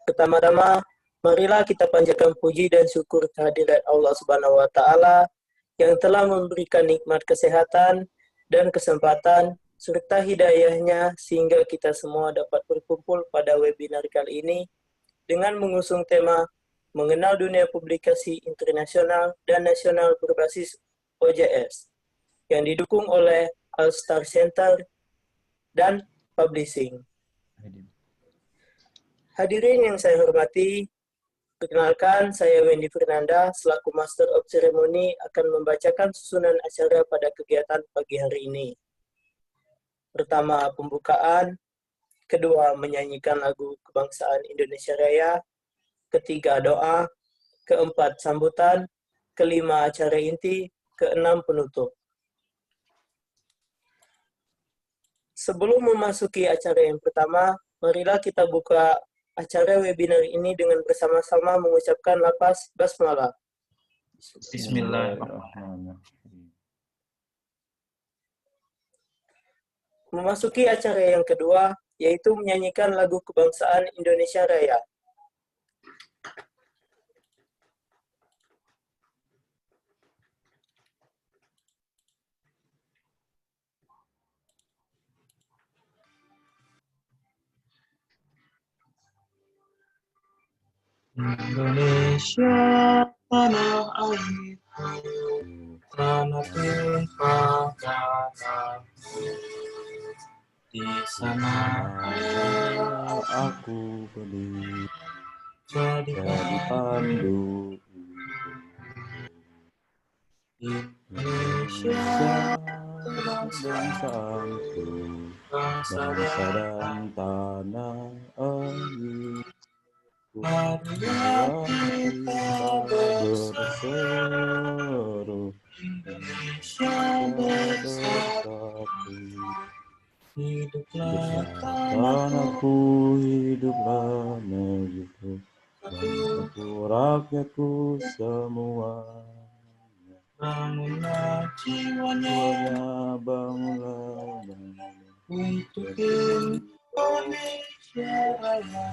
Pertama-tama, marilah kita panjatkan puji dan syukur kehadirat Allah Subhanahu wa taala yang telah memberikan nikmat kesehatan dan kesempatan serta hidayahnya sehingga kita semua dapat berkumpul pada webinar kali ini dengan mengusung tema mengenal dunia publikasi internasional dan nasional berbasis OJS yang didukung oleh All Star Center dan Publishing. Hadirin yang saya hormati, perkenalkan saya Wendy Fernanda selaku Master of Ceremony akan membacakan susunan acara pada kegiatan pagi hari ini. Pertama, pembukaan. Kedua, menyanyikan lagu kebangsaan Indonesia Raya. Ketiga, doa. Keempat, sambutan. Kelima, acara inti. Keenam, penutup. Sebelum memasuki acara yang pertama, marilah kita buka acara webinar ini dengan bersama-sama mengucapkan lafaz basmalah. Bismillahirrahmanirrahim. Memasuki acara yang kedua, yaitu menyanyikan lagu kebangsaan Indonesia Raya. Indonesia tanah airku, tanah tumpah darahku. Di sana aku berdiri jadi pandu Indonesia bangsaku, bangsa dan tanah air. marilah kita berseru Indonesia bersatu. Hiduplah tanahku, hiduplah negeriku, bangsaku, rakyatku semua. bangunlah jiwanya Bangunlah untuk Indonesia Raya.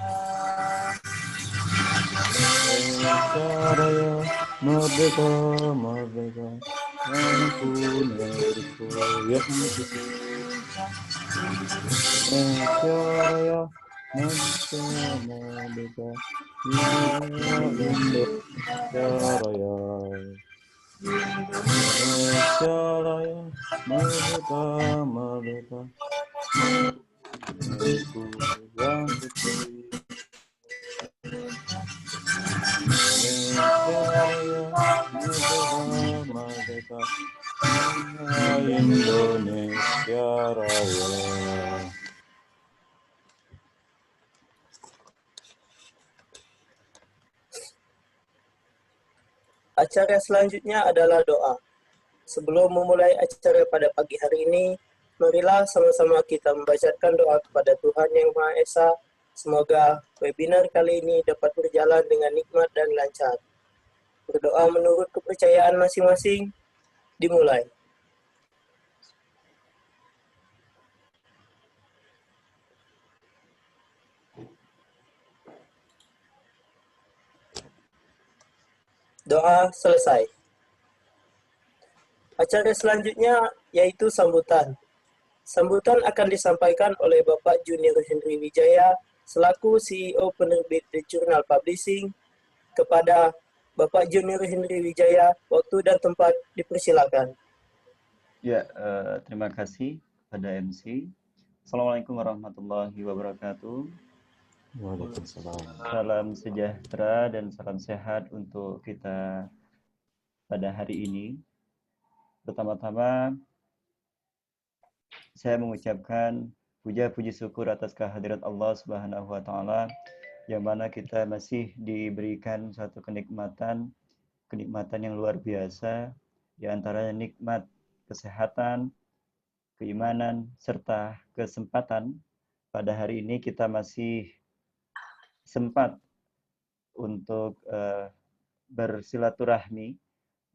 Indonesia Raya, merdeka, merdeka, tanahku, negeriku yang suci. Indonesia Raya, merdeka, merdeka, Indonesia Raya. Indonesia Raya, merdeka, merdeka, negeriku yang suci. Indonesia Raya, merdeka, merdeka, Indonesia Raya. Acara selanjutnya adalah doa. Sebelum memulai acara pada pagi hari ini, marilah sama-sama kita membacakan doa kepada Tuhan Yang Maha Esa. Semoga webinar kali ini dapat berjalan dengan nikmat dan lancar. Berdoa menurut kepercayaan masing-masing, dimulai. Doa selesai. Acara selanjutnya yaitu sambutan. Sambutan akan disampaikan oleh Bapak Junior Henry Wijaya selaku CEO penerbit The Journal Publishing. Kepada Bapak Junior Henry Wijaya, waktu dan tempat dipersilakan. Ya, terima kasih pada MC. Assalamualaikum warahmatullahi wabarakatuh. Waalaikumsalam. Salam sejahtera dan salam sehat untuk kita pada hari ini. Pertama-tama, saya mengucapkan puja-puji syukur atas kehadirat Allah Subhanahu wa taala yang mana kita masih diberikan suatu kenikmatan yang luar biasa, di antaranya nikmat kesehatan, keimanan serta kesempatan. Pada hari ini kita masih sempat untuk bersilaturahmi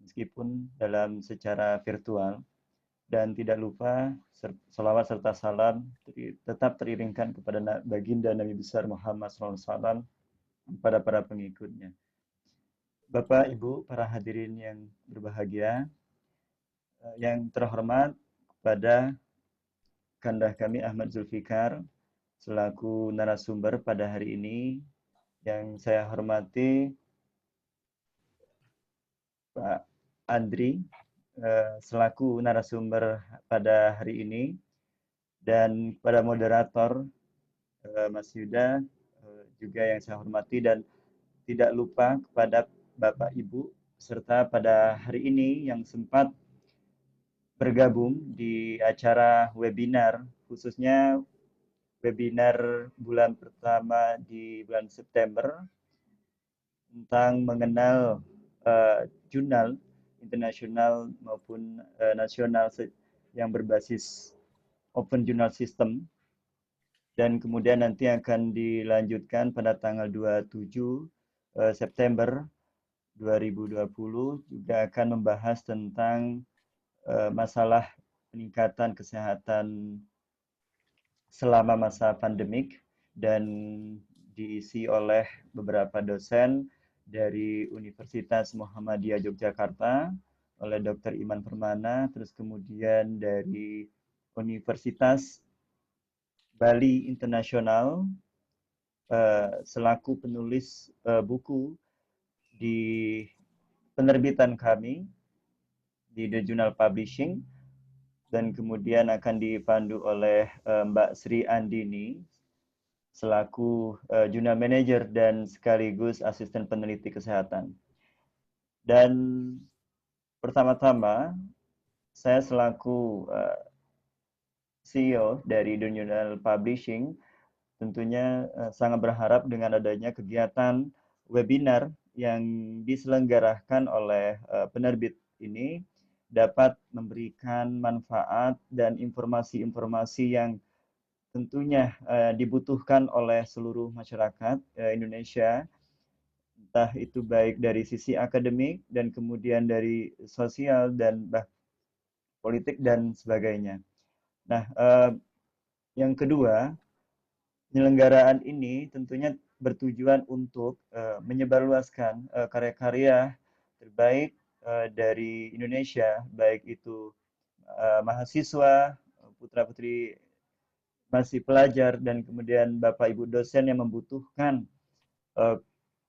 meskipun dalam secara virtual, dan tidak lupa salawat serta salam tetap teriringkan kepada baginda Nabi besar Muhammad SAW pada para pengikutnya. Bapak, Ibu, para hadirin yang berbahagia, yang terhormat kepada Kandah kami Ahmad Zulfikar selaku narasumber pada hari ini, yang saya hormati Pak Andri selaku narasumber pada hari ini, dan pada moderator Mas Yuda juga yang saya hormati, dan tidak lupa kepada Bapak Ibu serta pada hari ini yang sempat bergabung di acara webinar, khususnya webinar bulan pertama di bulan September tentang mengenal jurnal internasional maupun nasional yang berbasis Open Journal System, dan kemudian nanti akan dilanjutkan pada tanggal 27 September 2020 juga akan membahas tentang masalah peningkatan kesehatan selama masa pandemik, dan diisi oleh beberapa dosen dari Universitas Muhammadiyah Yogyakarta oleh Dr. Iman Permana, terus kemudian dari Universitas Bali Internasional selaku penulis buku di penerbitan kami di The Journal Publishing, dan kemudian akan dipandu oleh Mbak Sri Andini selaku Jurnal Manager dan sekaligus Asisten Peneliti Kesehatan. Dan pertama-tama saya selaku CEO dari The Journal Publishing tentunya sangat berharap dengan adanya kegiatan webinar yang diselenggarakan oleh penerbit ini dapat memberikan manfaat dan informasi-informasi yang tentunya dibutuhkan oleh seluruh masyarakat Indonesia, entah itu baik dari sisi akademik dan kemudian dari sosial dan politik dan sebagainya. Nah, yang kedua, penyelenggaraan ini tentunya bertujuan untuk menyebarluaskan karya-karya terbaik dari Indonesia, baik itu mahasiswa, putra-putri masih pelajar, dan kemudian Bapak Ibu dosen yang membutuhkan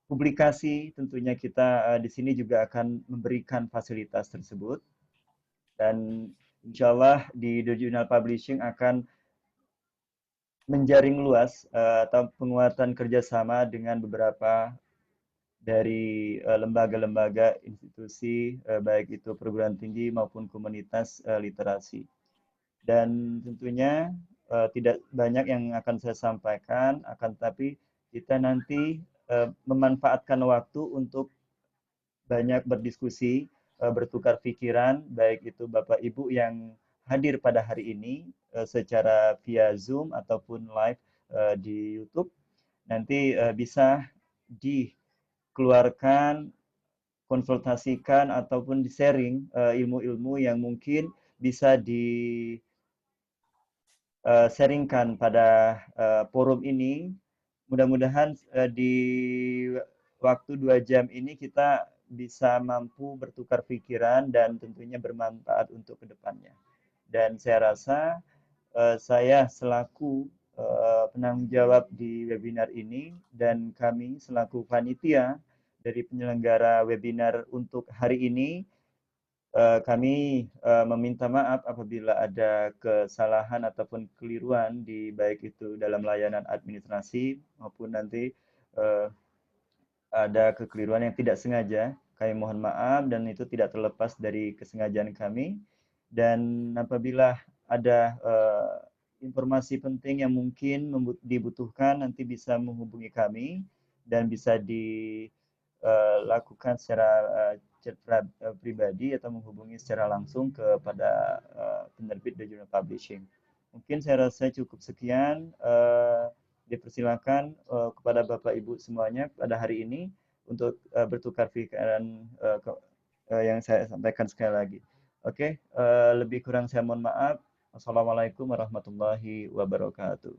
publikasi. Tentunya kita di sini juga akan memberikan fasilitas tersebut, dan insya Allah di The Journal Publishing akan menjaring luas atau penguatan kerjasama dengan beberapa dari lembaga-lembaga institusi, baik itu perguruan tinggi maupun komunitas literasi. Dan tentunya tidak banyak yang akan saya sampaikan, akan tetapi kita nanti memanfaatkan waktu untuk banyak berdiskusi, bertukar pikiran, baik itu Bapak Ibu yang hadir pada hari ini secara via Zoom ataupun live di YouTube, nanti bisa dikeluarkan, konsultasikan ataupun di-sharing ilmu-ilmu yang mungkin bisa di-sharingkan pada forum ini. Mudah-mudahan di waktu 2 jam ini kita bisa mampu bertukar pikiran dan tentunya bermanfaat untuk kedepannya. Dan saya rasa saya selaku penanggung jawab di webinar ini dan kami selaku panitia dari penyelenggara webinar untuk hari ini, kami meminta maaf apabila ada kesalahan ataupun kekeliruan di baik itu dalam layanan administrasi maupun nanti ada kekeliruan yang tidak sengaja. Kami mohon maaf, dan itu tidak terlepas dari kesengajaan kami. Dan apabila ada informasi penting yang mungkin dibutuhkan, nanti bisa menghubungi kami dan bisa dilakukan secara chat pribadi atau menghubungi secara langsung kepada penerbit The Journal Publishing. Mungkin saya rasa cukup sekian. Dipersilakan kepada Bapak Ibu semuanya pada hari ini untuk bertukar pikiran yang saya sampaikan sekali lagi. Oke, lebih kurang saya mohon maaf. Wassalamualaikum warahmatullahi wabarakatuh.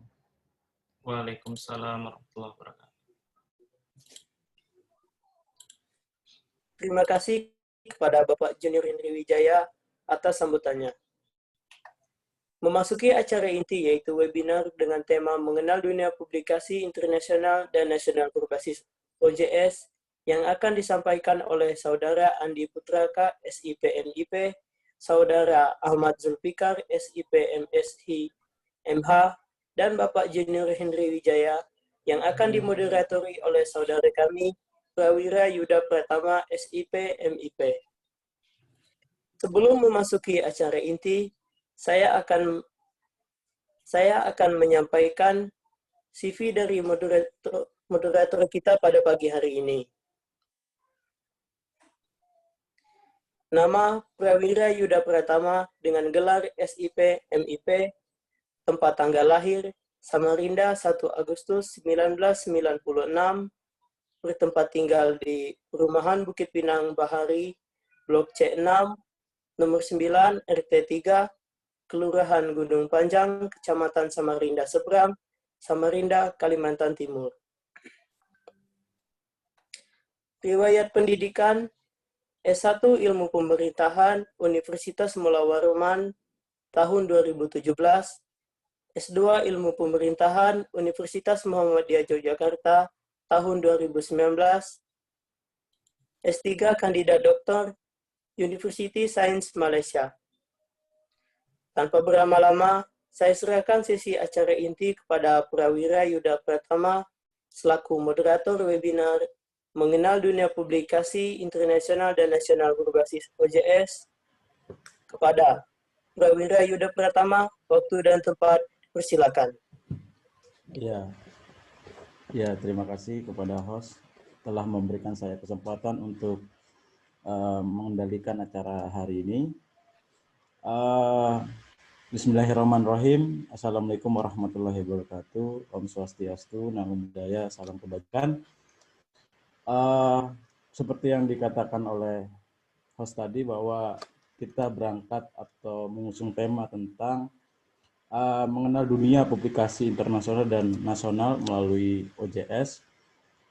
Waalaikumsalam warahmatullahi wabarakatuh. Terima kasih kepada Bapak Junior Henry Wijaya atas sambutannya. Memasuki acara inti yaitu webinar dengan tema mengenal dunia publikasi internasional dan nasional berbasis OJS yang akan disampaikan oleh Saudara Andi Putraka, SIP MIP, Saudara Ahmad Zulfikar, SIP MShi MH, dan Bapak Junior Henry Wijaya yang akan dimoderatori oleh saudara kami, Prawira Yuda Pratama, SIP MIP. Sebelum memasuki acara inti, saya akan menyampaikan CV dari moderator kita pada pagi hari ini. Nama Prawira Yuda Pratama dengan gelar SIP MIP, tempat tanggal lahir Samarinda 1 Agustus 1996, bertempat tinggal di Perumahan Bukit Pinang Bahari, Blok C6, nomor 9, RT 3, Kelurahan Gunung Panjang, Kecamatan Samarinda Seberang, Samarinda, Kalimantan Timur. Riwayat pendidikan S1 Ilmu Pemerintahan Universitas Mula Waruman tahun 2017, S2 Ilmu Pemerintahan Universitas Muhammadiyah Yogyakarta tahun 2019, S3 Kandidat Doktor University Science Malaysia. Tanpa berlama-lama, saya serahkan sesi acara inti kepada Prawira Yuda Pratama selaku moderator webinar mengenal dunia publikasi internasional dan nasional berbasis OJS. Kepada Prawira Yuda Pratama, waktu dan tempat persilakan. Ya, terima kasih kepada host telah memberikan saya kesempatan untuk mengendalikan acara hari ini. Bismillahirrahmanirrahim. Assalamualaikum warahmatullahi wabarakatuh. Om Swastiastu, Namo Buddhaya, salam kebajikan. Seperti yang dikatakan oleh host tadi bahwa kita berangkat atau mengusung tema tentang mengenal dunia publikasi internasional dan nasional melalui OJS.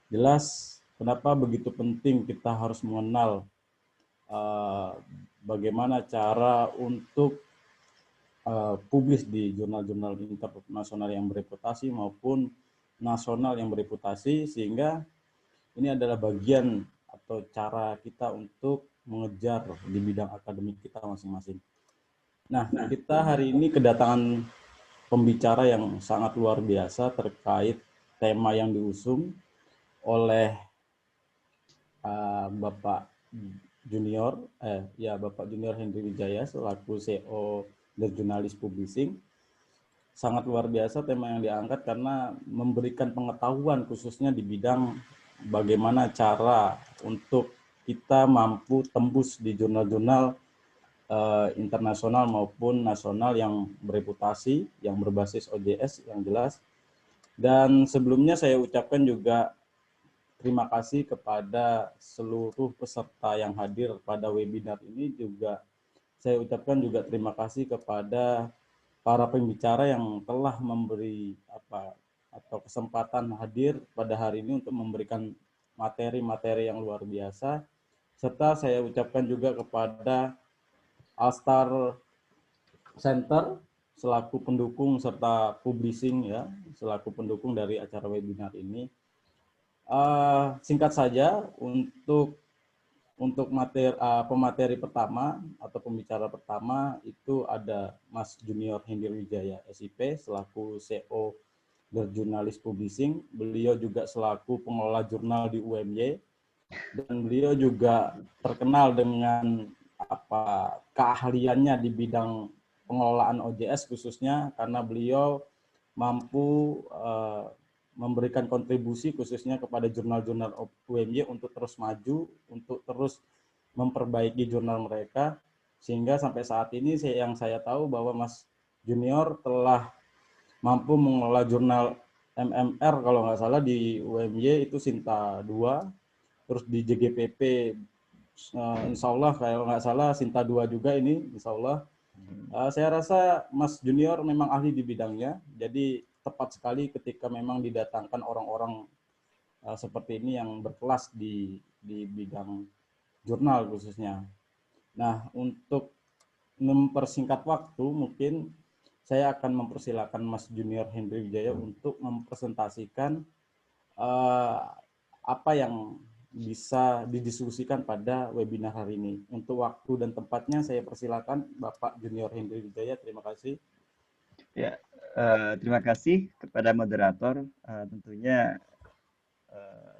Jelas kenapa begitu penting kita harus mengenal bagaimana cara untuk publis di jurnal-jurnal internasional yang bereputasi maupun nasional yang bereputasi, sehingga ini adalah bagian atau cara kita untuk mengejar di bidang akademik kita masing-masing. Nah, kita hari ini kedatangan pembicara yang sangat luar biasa terkait tema yang diusung oleh Bapak Junior Henry Wijaya selaku CEO The Journalist Publishing. Sangat luar biasa tema yang diangkat karena memberikan pengetahuan khususnya di bidang bagaimana cara untuk kita mampu tembus di jurnal-jurnal internasional maupun nasional yang bereputasi, yang berbasis OJS yang jelas. Dan sebelumnya saya ucapkan juga terima kasih kepada seluruh peserta yang hadir pada webinar ini. Juga saya ucapkan juga terima kasih kepada para pembicara yang telah memberi atau kesempatan hadir pada hari ini untuk memberikan materi-materi yang luar biasa. Serta saya ucapkan juga kepada Alstar Center selaku pendukung serta publishing ya, selaku pendukung dari acara webinar ini. Singkat saja untuk pemateri pertama atau pembicara pertama itu ada Mas Junior Henry Wijaya SIP selaku CEO The Journalist Publishing. Beliau juga selaku pengelola jurnal di UMY dan beliau juga terkenal dengan keahliannya di bidang pengelolaan OJS khususnya karena beliau mampu memberikan kontribusi khususnya kepada jurnal-jurnal UMY untuk terus maju, untuk terus memperbaiki jurnal mereka, sehingga sampai saat ini yang saya tahu bahwa Mas Junior telah mampu mengelola jurnal MMR kalau nggak salah di UMY itu Sinta 2, terus di JGPP insya Allah kalau nggak salah Sinta 2 juga ini insya Allah. Saya rasa Mas Junior memang ahli di bidangnya, jadi tepat sekali ketika memang didatangkan orang-orang seperti ini yang berkelas di bidang jurnal khususnya. Nah, untuk mempersingkat waktu, mungkin saya akan mempersilakan Mas Junior Hendry Wijaya untuk mempresentasikan apa yang bisa didiskusikan pada webinar hari ini. Untuk waktu dan tempatnya saya persilakan Bapak Junior Hendry Wijaya. Terima kasih. Ya, terima kasih kepada moderator. Tentunya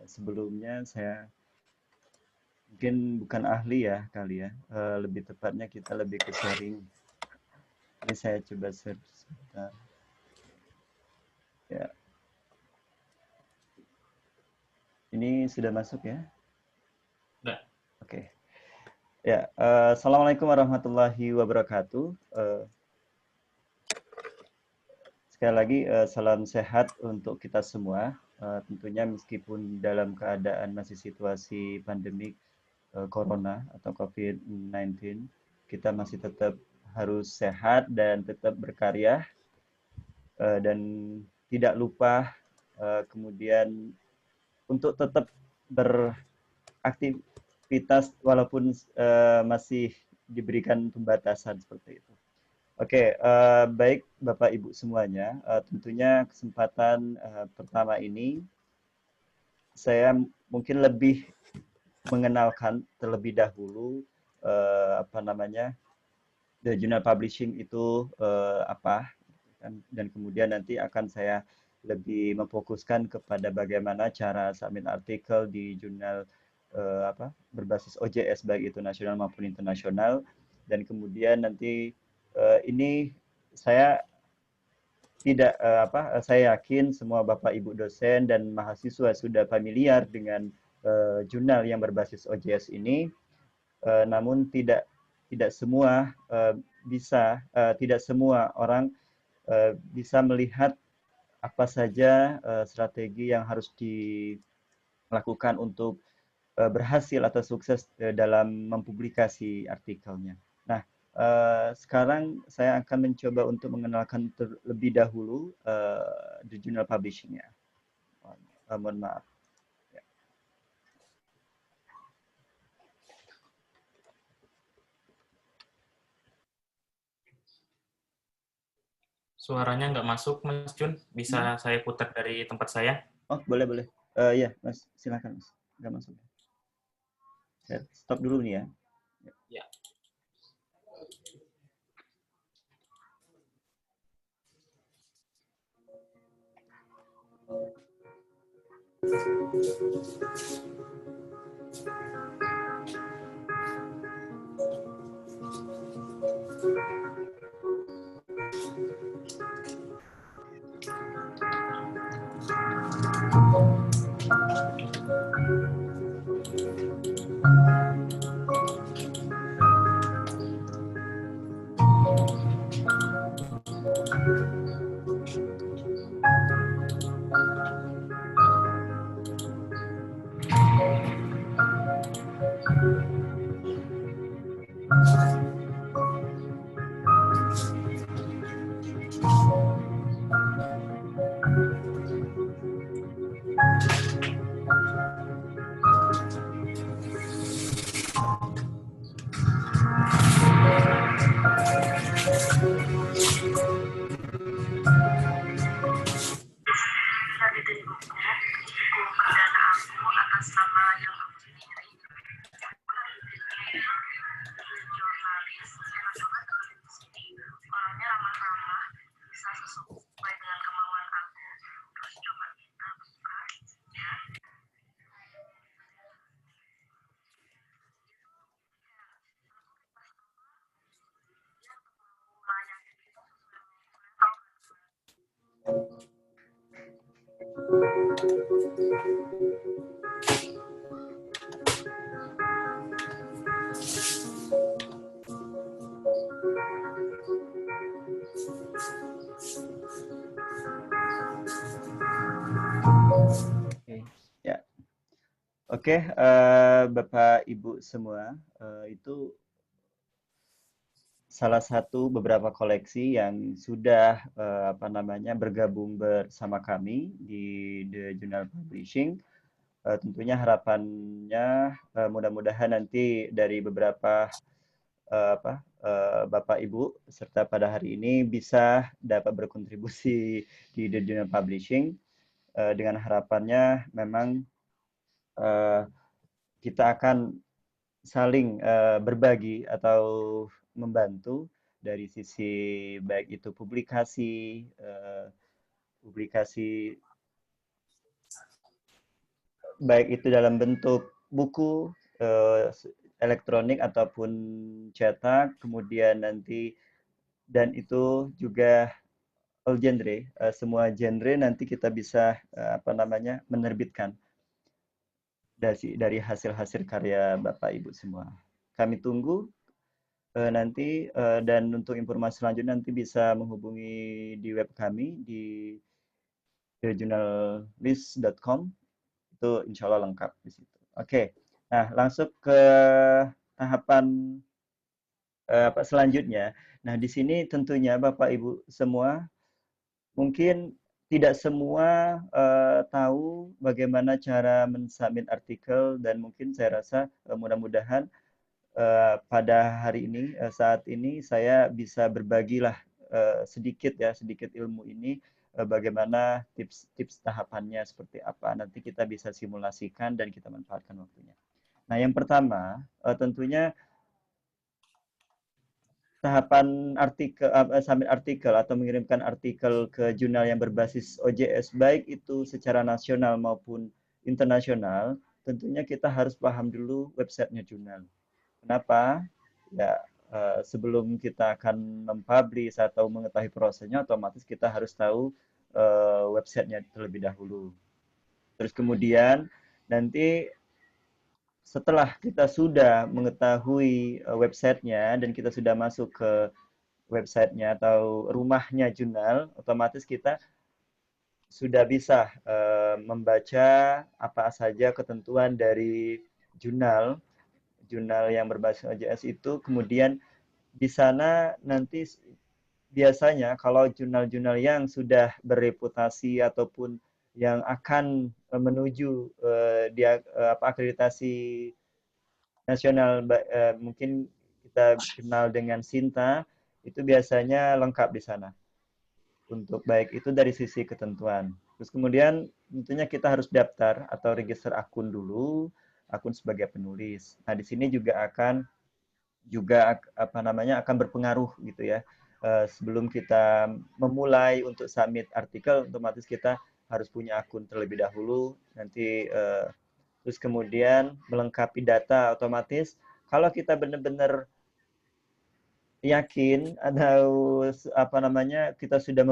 sebelumnya saya mungkin bukan ahli ya kali ya. Lebih tepatnya kita lebih ke sharing. Ini saya coba share sebentar. Ya. Ini sudah masuk ya? Sudah. Oke. Ya, Assalamualaikum warahmatullahi wabarakatuh. Sekali lagi, salam sehat untuk kita semua. Tentunya meskipun dalam keadaan masih situasi pandemik Corona atau COVID-19, kita masih tetap harus sehat dan tetap berkarya dan tidak lupa kemudian untuk tetap beraktivitas walaupun masih diberikan pembatasan seperti itu. Oke, baik Bapak Ibu semuanya, tentunya kesempatan pertama ini saya mungkin lebih mengenalkan terlebih dahulu The Journal Publishing itu apa, dan kemudian nanti akan saya lebih memfokuskan kepada bagaimana cara submit artikel di jurnal berbasis OJS baik itu nasional maupun internasional, dan kemudian nanti ini saya tidak saya yakin semua Bapak Ibu dosen dan mahasiswa sudah familiar dengan jurnal yang berbasis OJS ini, namun tidak semua tidak semua orang bisa melihat apa saja strategi yang harus dilakukan untuk berhasil atau sukses dalam mempublikasi artikelnya. Nah, sekarang saya akan mencoba untuk mengenalkan terlebih dahulu The Journal Publishing-nya. Mohon maaf. Ya. Suaranya nggak masuk, Mas Jun. Bisa saya putar dari tempat saya? Oh, boleh. Ya, Mas, silakan, Mas. Nggak masuk. Saya stop dulu nih ya. Ya. Oke, Bapak Ibu semua, itu salah satu beberapa koleksi yang sudah bergabung bersama kami di The Journal Publishing. Tentunya harapannya mudah-mudahan nanti dari beberapa Bapak Ibu serta pada hari ini bisa dapat berkontribusi di The Journal Publishing dengan harapannya memang kita akan saling berbagi atau membantu dari sisi baik itu publikasi baik itu dalam bentuk buku elektronik ataupun cetak, kemudian nanti dan itu juga all genre, semua genre nanti kita bisa menerbitkan dari hasil-hasil karya Bapak Ibu semua. Kami tunggu nanti dan untuk informasi selanjutnya nanti bisa menghubungi di web kami di thejurnalist.com, itu insya Allah lengkap di situ. Oke, nah langsung ke tahapan selanjutnya. Nah di sini tentunya Bapak Ibu semua mungkin tidak semua tahu bagaimana cara mensubmit artikel dan mungkin saya rasa mudah-mudahan pada hari ini saat ini saya bisa berbagilah sedikit ilmu ini bagaimana tips tahapannya seperti apa nanti kita bisa simulasikan dan kita manfaatkan waktunya. Nah yang pertama tentunya tahapan submit artikel atau mengirimkan artikel ke jurnal yang berbasis OJS baik itu secara nasional maupun internasional, tentunya kita harus paham dulu websitenya jurnal. Kenapa? Ya sebelum kita akan mempublish atau mengetahui prosesnya, otomatis kita harus tahu websitenya terlebih dahulu. Terus kemudian nanti setelah kita sudah mengetahui websitenya dan kita sudah masuk ke websitenya atau rumahnya jurnal, otomatis kita sudah bisa membaca apa saja ketentuan dari jurnal yang berbasis OJS itu. Kemudian di sana nanti biasanya kalau jurnal-jurnal yang sudah bereputasi ataupun yang akan menuju akreditasi nasional, mungkin kita kenal dengan Sinta, itu biasanya lengkap di sana. Untuk baik itu dari sisi ketentuan. Terus kemudian tentunya kita harus daftar atau register akun dulu, akun sebagai penulis. Nah, di sini juga akan akan berpengaruh gitu ya. Sebelum kita memulai untuk submit artikel, otomatis kita harus punya akun terlebih dahulu. Nanti terus kemudian melengkapi data otomatis. Kalau kita benar-benar yakin atau kita sudah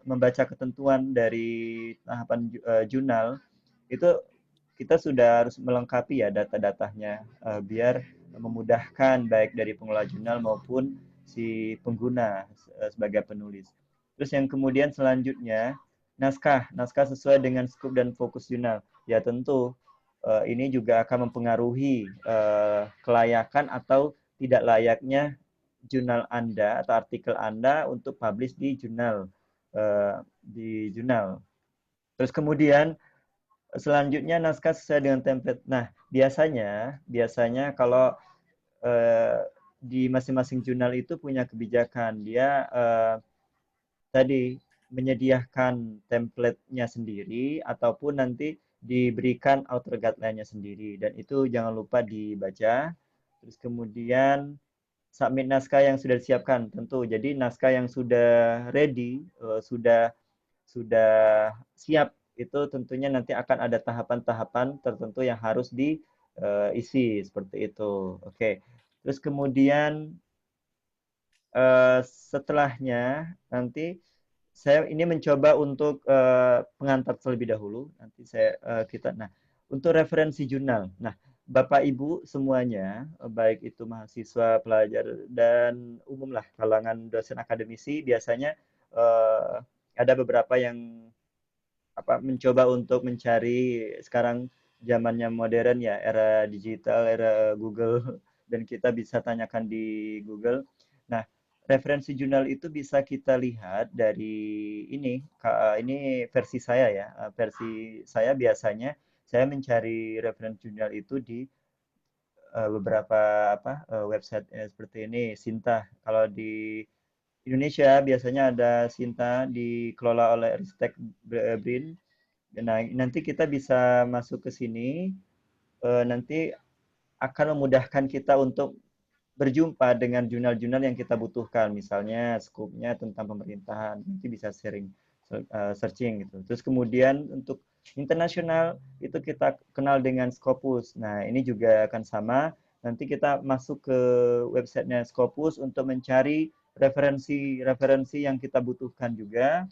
membaca ketentuan dari tahapan jurnal, itu kita sudah harus melengkapi ya data-datanya biar memudahkan baik dari pengelola jurnal maupun si pengguna sebagai penulis. Terus yang kemudian selanjutnya naskah sesuai dengan skop dan fokus jurnal. Ya tentu ini juga akan mempengaruhi kelayakan atau tidak layaknya jurnal Anda atau artikel Anda untuk publish di jurnal. Terus kemudian selanjutnya naskah sesuai dengan template. Nah, biasanya kalau di masing-masing jurnal itu punya kebijakan. Dia tadi menyediakan template-nya sendiri ataupun nanti diberikan outer guideline-nya sendiri. Dan itu jangan lupa dibaca. Terus kemudian submit naskah yang sudah disiapkan tentu. Jadi naskah yang sudah ready, sudah siap, itu tentunya nanti akan ada tahapan-tahapan tertentu yang harus diisi seperti itu. Oke. Terus kemudian setelahnya nanti saya ini mencoba untuk pengantar terlebih dahulu. Nanti nah untuk referensi jurnal. Nah, Bapak Ibu semuanya, baik itu mahasiswa, pelajar dan umum lah kalangan dosen akademisi, biasanya ada beberapa yang mencoba untuk mencari, sekarang zamannya modern ya, era digital, era Google, dan kita bisa tanyakan di Google. Nah, referensi jurnal itu bisa kita lihat dari ini versi saya ya. Versi saya biasanya saya mencari referensi jurnal itu di beberapa website seperti ini, Sinta. Kalau di Indonesia biasanya ada Sinta dikelola oleh Ristek Brin. Nah, nanti kita bisa masuk ke sini, nanti akan memudahkan kita untuk berjumpa dengan jurnal-jurnal yang kita butuhkan, misalnya skupnya tentang pemerintahan, nanti bisa searching gitu. Terus kemudian untuk internasional itu kita kenal dengan Scopus. Nah, ini juga akan sama. Nanti kita masuk ke websitenya Scopus untuk mencari referensi-referensi yang kita butuhkan juga,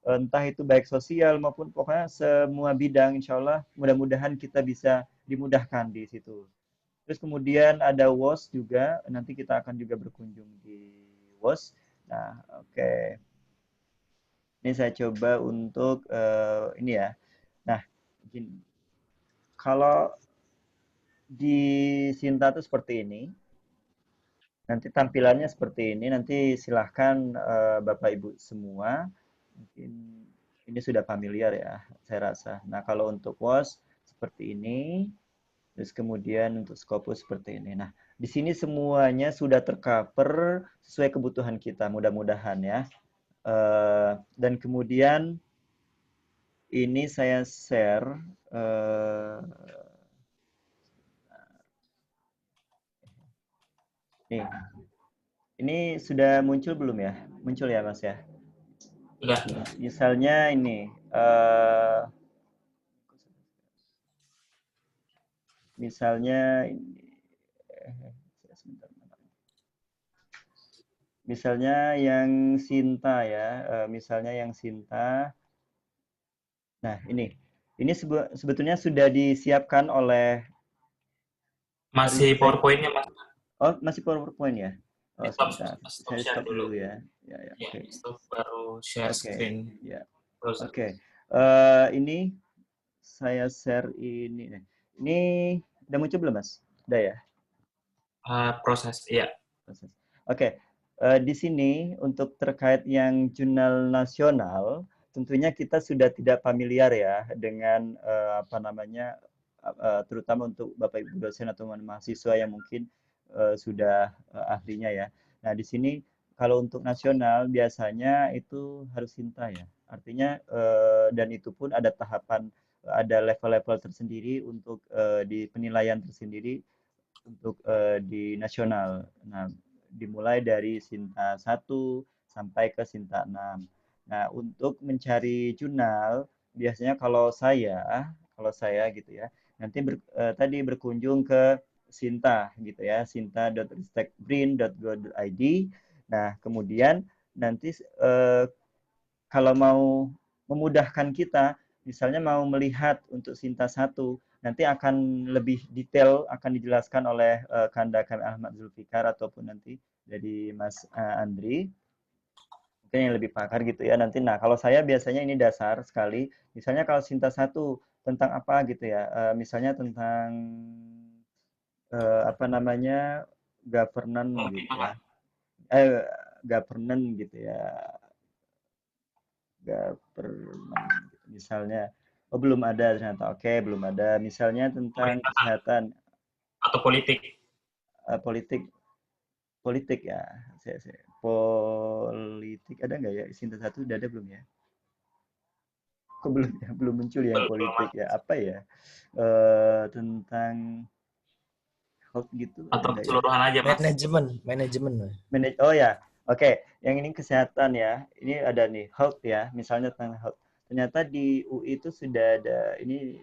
entah itu baik sosial maupun pokoknya semua bidang, insya Allah mudah-mudahan kita bisa dimudahkan di situ. Terus kemudian ada WOS juga, nanti kita akan juga berkunjung di WOS. Nah, oke. Ini saya coba untuk ini ya. Nah, kalau di Sinta itu seperti ini. Nanti tampilannya seperti ini. Nanti silahkan Bapak Ibu semua. Mungkin ini sudah familiar ya, saya rasa. Nah, kalau untuk WOS seperti ini. Terus kemudian untuk Scopus seperti ini. Nah, di sini semuanya sudah tercover sesuai kebutuhan kita, mudah-mudahan ya. Dan kemudian ini saya share. Nih, ini sudah muncul belum ya? Muncul ya, Mas ya? Sudah. Misalnya ini. Misalnya yang Sinta ya, misalnya yang Sinta. Nah, ini sebetulnya sudah disiapkan oleh Masih Ristek. PowerPoint-nya, Mas. Oh, masih PowerPoint ya? Oh, sebentar. Stop Saya share stop dulu. dulu ya. Ya, Ya, oke. stop baru share Oke, screen ya. browser. Oke. Ini saya share ini. Ini udah muncul belum, Mas? Udah ya? Proses, iya. Oke. Di sini untuk terkait yang jurnal nasional, tentunya kita sudah tidak familiar ya dengan terutama untuk Bapak Ibu dosen atau mahasiswa yang mungkin sudah ahlinya ya. Nah, di sini kalau untuk nasional biasanya itu harus Sinta ya. Artinya dan itu pun ada tahapan, ada level-level tersendiri untuk di penilaian tersendiri untuk di nasional. Nah, dimulai dari Sinta 1 sampai ke Sinta 6. Nah, untuk mencari jurnal biasanya kalau saya gitu ya, nanti tadi berkunjung ke Sinta gitu ya, sinta.ristekbrin.go.id. Nah, kemudian nanti kalau mau memudahkan kita, misalnya mau melihat untuk Sinta 1, nanti akan lebih detail akan dijelaskan oleh Kanda Kami Ahmad Zulfikar ataupun nanti dari Mas Andri. Mungkin yang lebih pakar gitu ya nanti. Nah, kalau saya biasanya ini dasar sekali. Misalnya kalau Sinta 1 tentang apa gitu ya. Misalnya tentang governance gitu ya. Governance gitu ya. Government gitu. Misalnya belum ada ternyata, oke belum ada, misalnya tentang kesehatan Atau politik. Politik ya, politik ada nggak ya? Sinta 1 udah ada belum ya? Kok belum ya, belum muncul yang politik ya, apa ya, tentang health gitu ada Atau nggak ya? keseluruhan aja, Mas. Manajemen. Oh ya, oke. Yang ini kesehatan ya. Ini ada nih health ya. Misalnya tentang health. Ternyata di UI itu sudah ada ini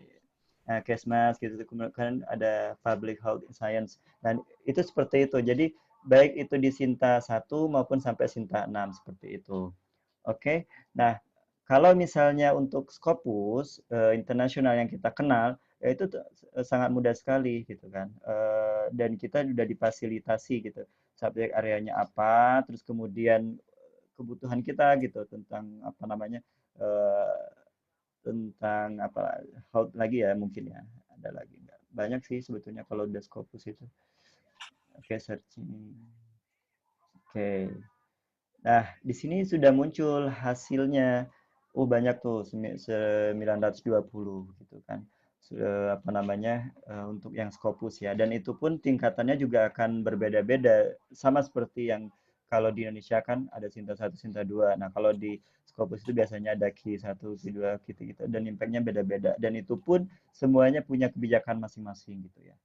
Kesmas gitu. Kemudian ada public health science. Dan itu seperti itu. Jadi baik itu di Sinta 1 maupun sampai Sinta 6 seperti itu. Oke. Nah, kalau misalnya untuk Scopus internasional yang kita kenal, ya itu sangat mudah sekali gitu kan. Dan kita sudah difasilitasi gitu. Subjek areanya apa, terus kemudian kebutuhan kita gitu tentang tentang apa lagi ya mungkin ya. Ada lagi enggak? Banyak sih sebetulnya kalau udah Scopus itu. Oke, searching. Oke. Nah, di sini sudah muncul hasilnya. Oh, banyak tuh 920 gitu kan. apa namanya untuk yang Scopus ya, dan itu pun tingkatannya juga akan berbeda-beda, sama seperti yang kalau di Indonesia kan ada Sinta 1, Sinta 2. Nah, kalau di Scopus itu biasanya ada Q1, Q2 gitu-gitu, dan impact-nya beda-beda, dan itu pun semuanya punya kebijakan masing-masing gitu ya.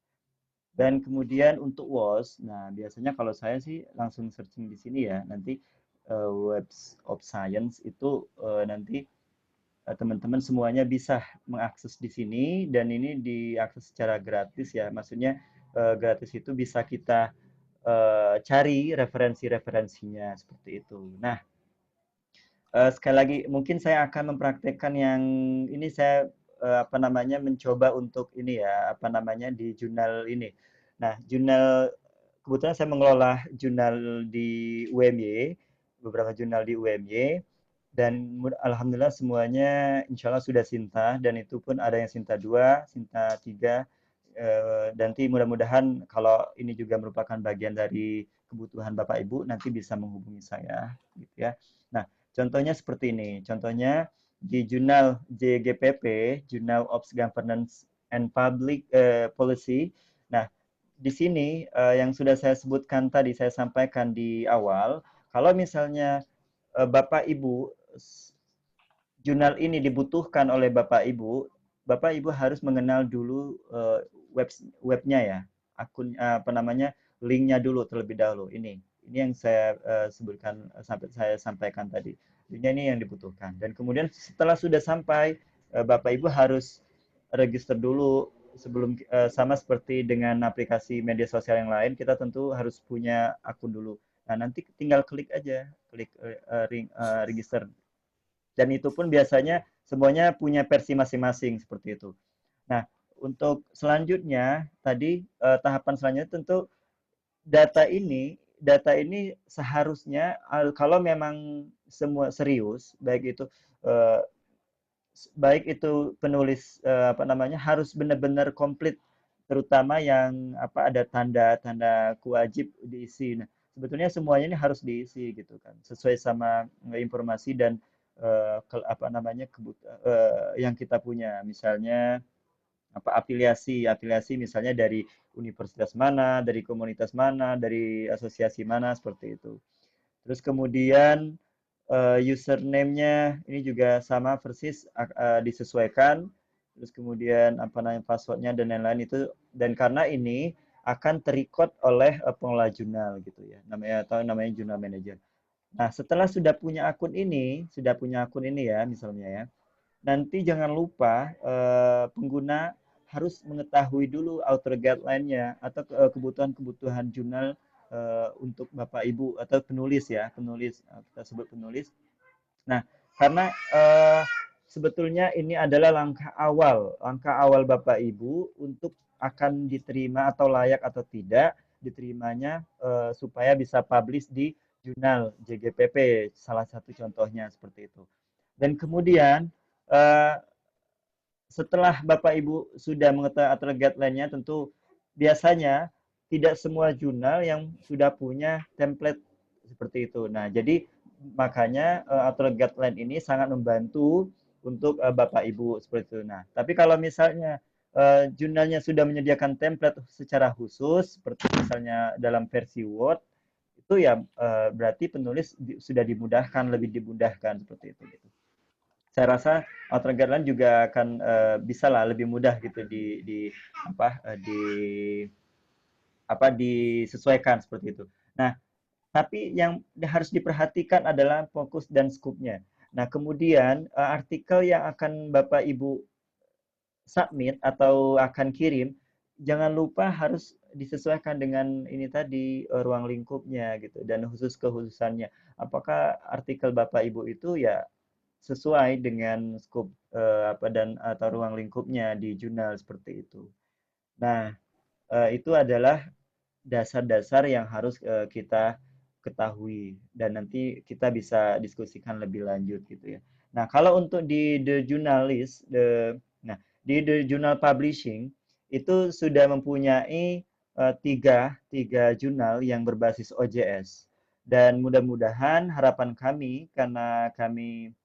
Dan kemudian untuk WOS, nah biasanya kalau saya sih langsung searching di sini ya, nanti Web of Science itu nanti teman-teman semuanya bisa mengakses di sini, dan ini diakses secara gratis ya. Maksudnya gratis itu bisa kita cari referensi-referensinya seperti itu. Nah, sekali lagi mungkin saya akan mempraktekkan yang ini, saya apa namanya mencoba untuk ini ya, apa namanya di jurnal ini. Nah, jurnal kebetulan saya mengelola jurnal di UMY, beberapa jurnal di UMY, dan alhamdulillah semuanya insya Allah sudah Sinta, dan itu pun ada yang Sinta 2, Sinta 3, dan nanti mudah-mudahan kalau ini juga merupakan bagian dari kebutuhan Bapak Ibu, nanti bisa menghubungi saya gitu ya. Nah, contohnya seperti ini. Contohnya di jurnal JGPP, Journal of Governance and Public Policy. Nah, di sini yang sudah saya sebutkan tadi, saya sampaikan di awal, kalau misalnya Bapak Ibu jurnal ini dibutuhkan oleh Bapak Ibu harus mengenal dulu webnya ya, akun apa namanya, linknya dulu terlebih dahulu. Ini yang saya sebutkan, sampai saya sampaikan tadi. Linknya ini yang dibutuhkan. Dan kemudian setelah sudah sampai, Bapak Ibu harus register dulu sebelum sama seperti dengan aplikasi media sosial yang lain, kita tentu harus punya akun dulu. Nah, nanti tinggal klik aja, klik register. Dan itu pun biasanya semuanya punya versi masing-masing seperti itu. Nah, untuk selanjutnya tadi tahapan selanjutnya tentu data ini seharusnya kalau memang semua serius, baik itu penulis apa namanya harus benar-benar komplit, terutama yang apa ada tanda-tanda wajib diisi. Nah, sebetulnya semuanya ini harus diisi gitu kan, sesuai sama informasi dan apa namanya yang kita punya, misalnya apa afiliasi misalnya dari universitas mana, dari komunitas mana, dari asosiasi mana, seperti itu. Terus kemudian username-nya ini juga sama persis disesuaikan. Terus kemudian apa namanya password-nya dan lain-lain itu, dan karena ini akan terrecord oleh pengelola jurnal gitu ya, namanya jurnal manager. Nah, setelah sudah punya akun ini ya misalnya ya, nanti jangan lupa pengguna harus mengetahui dulu author guideline-nya atau kebutuhan-kebutuhan jurnal untuk Bapak Ibu atau penulis ya, kita sebut penulis. Nah, karena sebetulnya ini adalah langkah awal Bapak Ibu untuk akan diterima atau layak atau tidak diterimanya supaya bisa publish di jurnal JGPP, salah satu contohnya seperti itu. Dan kemudian setelah Bapak Ibu sudah mengetahui author guideline-nya, tentu biasanya tidak semua jurnal yang sudah punya template seperti itu. Nah, jadi makanya author guideline ini sangat membantu untuk Bapak Ibu seperti itu. Nah, tapi kalau misalnya jurnalnya sudah menyediakan template secara khusus, seperti misalnya dalam versi Word, itu ya berarti penulis sudah lebih dimudahkan seperti itu. Gitu. Saya rasa author guideline juga akan bisa lah lebih mudah gitu disesuaikan seperti itu. Nah, tapi yang harus diperhatikan adalah fokus dan skupnya. Nah, kemudian artikel yang akan Bapak Ibu submit atau akan kirim, jangan lupa harus disesuaikan dengan ini tadi ruang lingkupnya gitu, dan kekhususannya. Apakah artikel Bapak Ibu itu ya sesuai dengan skop atau ruang lingkupnya di jurnal seperti itu. Nah, itu adalah dasar-dasar yang harus kita ketahui, dan nanti kita bisa diskusikan lebih lanjut gitu ya. Nah, kalau untuk di The Journalist, di The Journal Publishing itu sudah mempunyai tiga jurnal yang berbasis OJS, dan mudah-mudahan harapan kami, karena kami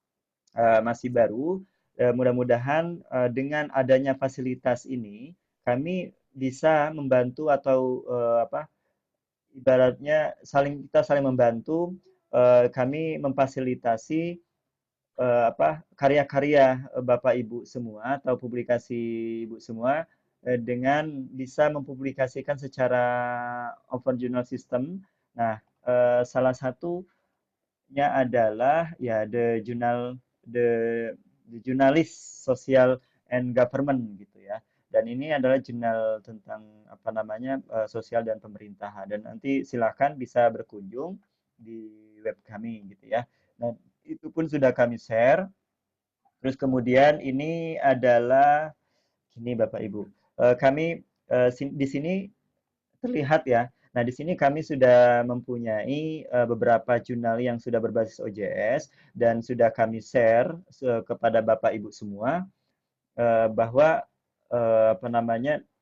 masih baru, Mudah-mudahan dengan adanya fasilitas ini kami bisa membantu atau ibaratnya kita saling membantu, kami memfasilitasi karya-karya Bapak Ibu semua atau publikasi Ibu semua dengan bisa mempublikasikan secara open journal system. Nah, salah satunya adalah ya the Journalist Social and Government gitu ya. Dan ini adalah jurnal tentang sosial dan pemerintahan. Dan nanti silakan bisa berkunjung di web kami gitu ya. Nah, itu pun sudah kami share. Terus kemudian ini adalah ini Bapak Ibu. Kami di sini terlihat ya. Nah, di sini kami sudah mempunyai beberapa jurnal yang sudah berbasis OJS dan sudah kami share kepada Bapak Ibu semua bahwa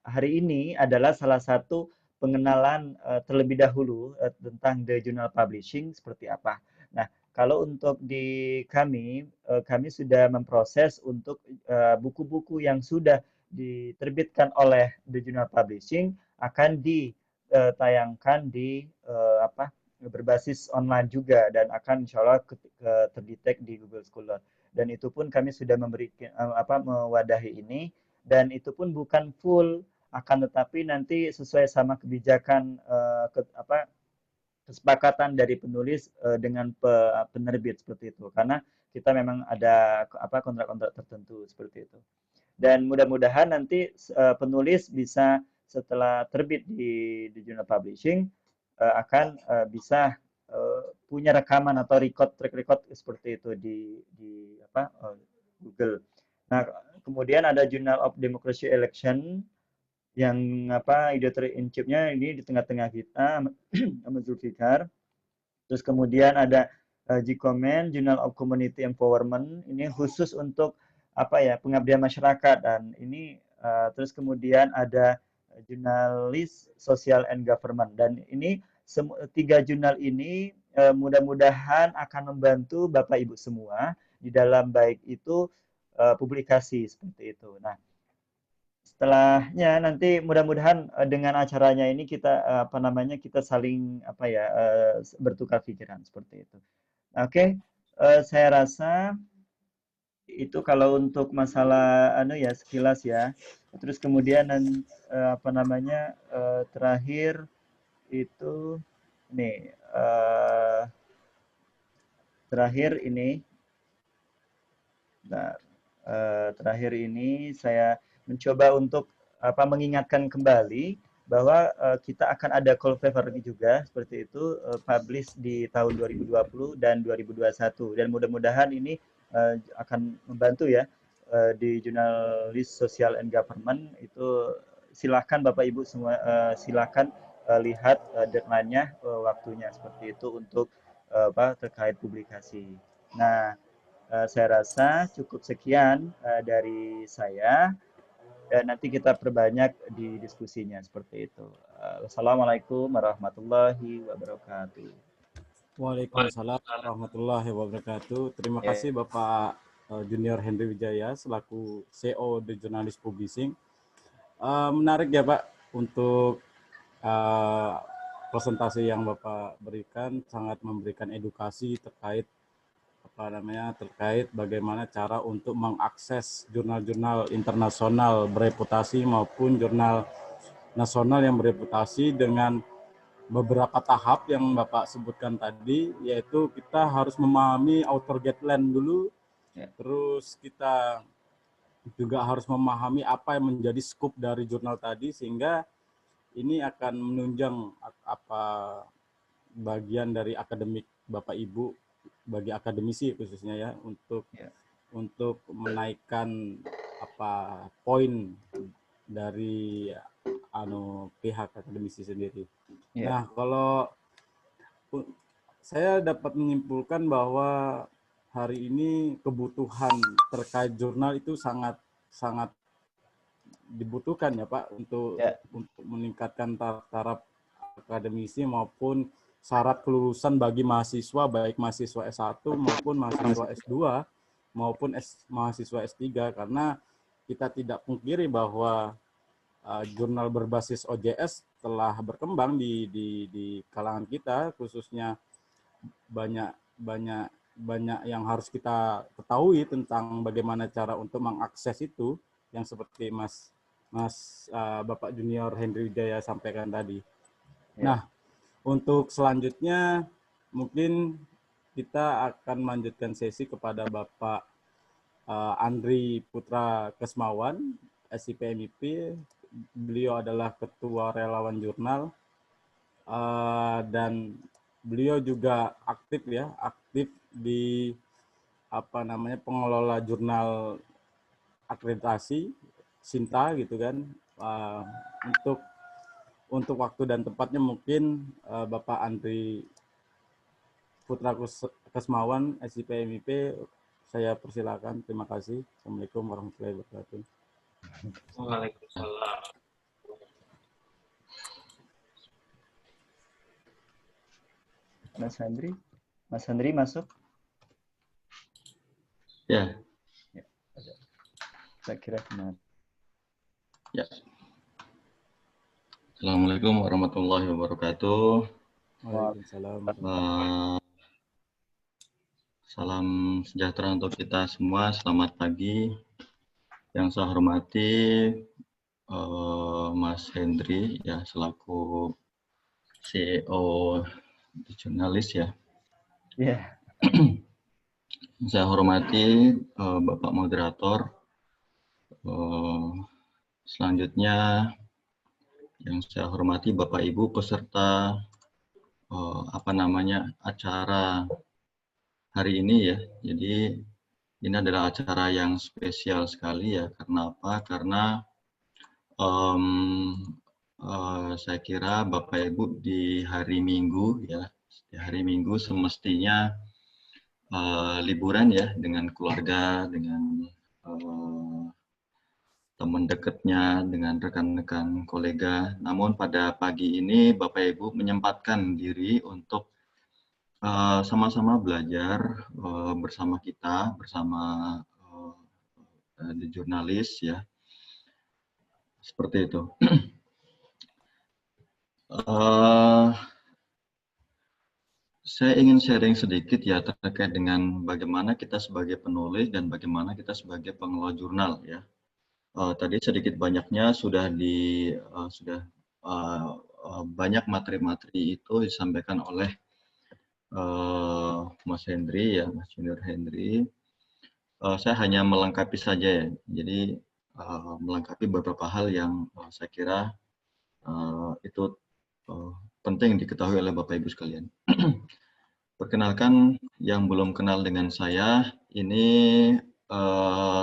hari ini adalah salah satu pengenalan terlebih dahulu tentang the journal publishing seperti apa. Nah, kalau untuk di kami sudah memproses untuk buku-buku yang sudah diterbitkan oleh the journal publishing akan ditayangkan di berbasis online juga dan akan insya Allah terdetek di Google Scholar. Dan itu pun kami sudah memberikan mewadahi ini dan itu pun bukan full, akan tetapi nanti sesuai sama kebijakan kesepakatan dari penulis dengan penerbit seperti itu, karena kita memang ada kontrak-kontrak tertentu seperti itu. Dan mudah-mudahan nanti penulis bisa setelah terbit di jurnal publishing akan bisa punya rekaman atau track record seperti itu di Google. Nah, kemudian ada Journal of Democracy Election yang editor in chief-nya ini di tengah-tengah kita, Ahmad Zulfikar. Terus kemudian ada GCOMEN, Journal of Community Empowerment, ini khusus untuk pengabdian masyarakat, dan ini terus kemudian ada Journalist Social and Government, dan ini tiga jurnal ini mudah-mudahan akan membantu Bapak Ibu semua di dalam baik itu publikasi seperti itu. Nah, setelahnya nanti mudah-mudahan dengan acaranya ini kita kita saling bertukar pikiran seperti itu. Oke, saya rasa itu kalau untuk masalah sekilas ya. Terus kemudian terakhir itu nih terakhir ini saya mencoba untuk mengingatkan kembali bahwa kita akan ada call paper juga seperti itu publish di tahun 2020 dan 2021, dan mudah-mudahan ini akan membantu ya di Journalist Social and Government itu. Silakan Bapak Ibu semua silakan lihat deadline-nya, waktunya seperti itu untuk terkait publikasi. Nah, saya rasa cukup sekian dari saya, dan nanti kita perbanyak di diskusinya seperti itu. Wassalamualaikum warahmatullahi wabarakatuh. Waalaikumsalam warahmatullahi wabarakatuh. Terima kasih Bapak Junior Henry Wijaya selaku CEO The Journalist Publishing. Menarik ya Pak untuk presentasi yang Bapak berikan, sangat memberikan edukasi terkait terkait bagaimana cara untuk mengakses jurnal-jurnal internasional bereputasi maupun jurnal nasional yang bereputasi dengan beberapa tahap yang Bapak sebutkan tadi, yaitu kita harus memahami author guideline dulu, terus kita juga harus memahami apa yang menjadi scope dari jurnal tadi, sehingga ini akan menunjang bagian dari akademik Bapak Ibu, bagi akademisi khususnya ya, untuk menaikkan poin dari pihak akademisi sendiri. Nah, kalau saya dapat menyimpulkan bahwa hari ini kebutuhan terkait jurnal itu sangat dibutuhkan ya Pak untuk meningkatkan taraf akademisi maupun syarat kelulusan bagi mahasiswa, baik mahasiswa S1 maupun mahasiswa S2, maupun mahasiswa S3, karena kita tidak pungkiri bahwa jurnal berbasis OJS telah berkembang di kalangan kita, khususnya banyak yang harus kita ketahui tentang bagaimana cara untuk mengakses itu, yang seperti Bapak Junior Henry Wijaya sampaikan tadi. Nah, untuk selanjutnya mungkin kita akan melanjutkan sesi kepada Bapak Andri Putra Kesmawan, SIP MIP. Beliau adalah Ketua Relawan Jurnal, dan beliau juga aktif di pengelola jurnal akreditasi Sinta gitu kan. Untuk waktu dan tempatnya mungkin Bapak Andri Putra Kesmawan, SIP MIP, saya persilakan. Terima kasih. Assalamualaikum warahmatullahi wabarakatuh. Waalaikumsalam. Mas Andri masuk? Ya. Saya kira benar. Ya. Assalamualaikum warahmatullahi wabarakatuh. Waalaikumsalam. Salam sejahtera untuk kita semua. Selamat pagi. Yang saya hormati Mas Hendri, ya, selaku CEO jurnalis, ya. Yeah. Saya hormati Bapak Moderator. Selanjutnya yang saya hormati Bapak Ibu peserta acara hari ini, ya. Jadi ini adalah acara yang spesial sekali, ya. Karena apa? Karena saya kira Bapak Ibu di hari Minggu, ya, di hari Minggu semestinya liburan, ya, dengan keluarga, dengan teman dekatnya, dengan rekan-rekan kolega. Namun pada pagi ini Bapak Ibu menyempatkan diri untuk sama-sama belajar bersama kita, bersama di jurnalis, ya. Seperti itu. Saya ingin sharing sedikit, ya, terkait dengan bagaimana kita sebagai penulis dan bagaimana kita sebagai pengelola jurnal, ya. Tadi sedikit banyaknya sudah banyak materi-materi itu disampaikan oleh Mas Hendri, ya, Mas Junior Hendri. Saya hanya melengkapi saja, ya. Jadi melengkapi beberapa hal yang saya kira itu penting diketahui oleh Bapak Ibu sekalian. Perkenalkan yang belum kenal dengan saya, ini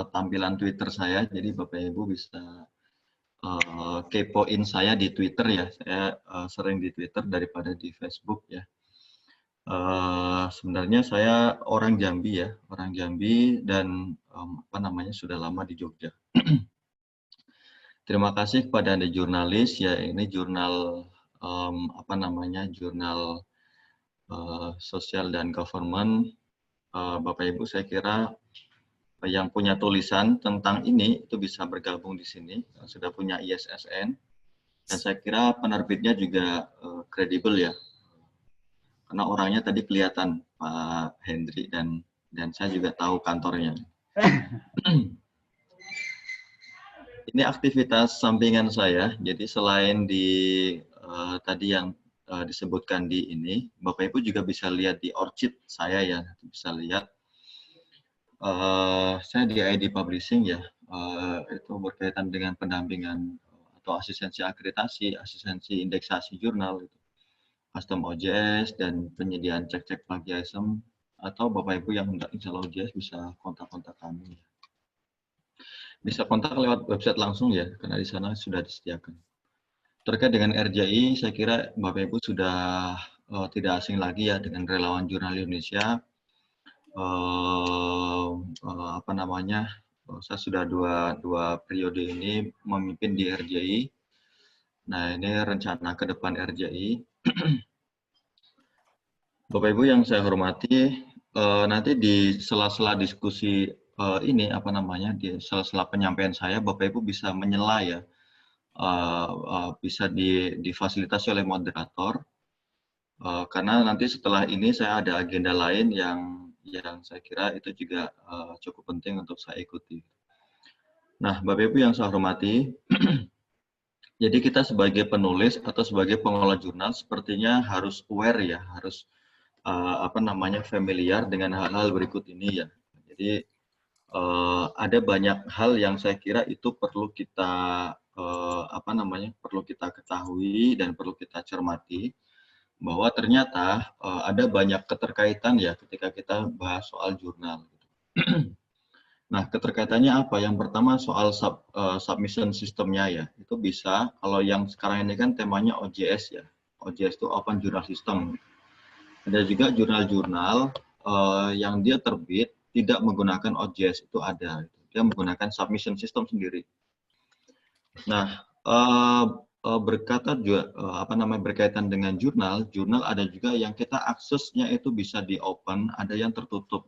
tampilan Twitter saya, jadi Bapak Ibu bisa kepoin saya di Twitter, ya. Saya sering di Twitter daripada di Facebook, ya. Sebenarnya saya orang Jambi, ya, orang Jambi, dan sudah lama di Jogja. Terima kasih kepada Anda jurnalis, ya. Ini jurnal jurnal sosial dan government. Bapak Ibu, saya kira yang punya tulisan tentang ini itu bisa bergabung di sini, sudah punya ISSN, dan saya kira penerbitnya juga kredibel, ya. Karena orangnya tadi kelihatan, Pak Hendri, dan saya juga tahu kantornya. Ini aktivitas sampingan saya. Jadi selain di tadi yang disebutkan di ini, Bapak Ibu juga bisa lihat di Orchid saya, ya, bisa lihat. Saya di ID Publishing, ya, itu berkaitan dengan pendampingan atau asistensi akreditasi, asistensi indeksasi jurnal, itu. Custom OJS, dan penyediaan cek-cek plagiarisme, atau Bapak Ibu yang hendak install OJS bisa kontak-kontak kami. Bisa kontak lewat website langsung, ya, karena di sana sudah disediakan. Terkait dengan RJI, saya kira Bapak Ibu sudah tidak asing lagi, ya, dengan Relawan Jurnal Indonesia. Saya sudah dua periode ini memimpin di RJI. Nah, ini rencana ke depan RJI. Bapak Ibu yang saya hormati, nanti di sela-sela diskusi ini apa namanya di sela-sela penyampaian saya Bapak Ibu bisa menyela ya, bisa difasilitasi oleh moderator. Karena nanti setelah ini saya ada agenda lain yang saya kira itu juga cukup penting untuk saya ikuti. Nah, Bapak Ibu yang saya hormati, jadi kita sebagai penulis atau sebagai pengelola jurnal sepertinya harus aware ya, harus apa namanya familiar dengan hal-hal berikut ini ya. Jadi ada banyak hal yang saya kira itu perlu kita apa namanya perlu kita ketahui dan perlu kita cermati, bahwa ternyata ada banyak keterkaitan ya ketika kita bahas soal jurnal. Nah, keterkaitannya apa? Yang pertama soal submission sistemnya ya. Itu bisa, kalau yang sekarang ini kan temanya OJS ya. OJS itu Open Journal System. Ada juga jurnal-jurnal yang dia terbit tidak menggunakan OJS, itu ada. Dia menggunakan submission system sendiri. Nah, berkaitan dengan jurnal ada juga yang kita aksesnya itu bisa di open, ada yang tertutup.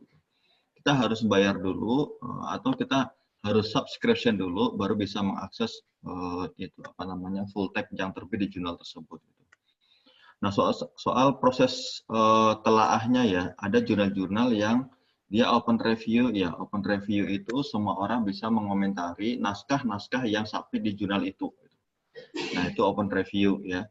Kita harus bayar dulu atau kita harus subscription dulu baru bisa mengakses itu apa namanya full text yang terbit di jurnal tersebut. Nah, soal proses telaahnya ya, ada jurnal-jurnal yang dia open review ya. Open review itu semua orang bisa mengomentari naskah-naskah yang submit di jurnal itu. Nah, itu open review ya.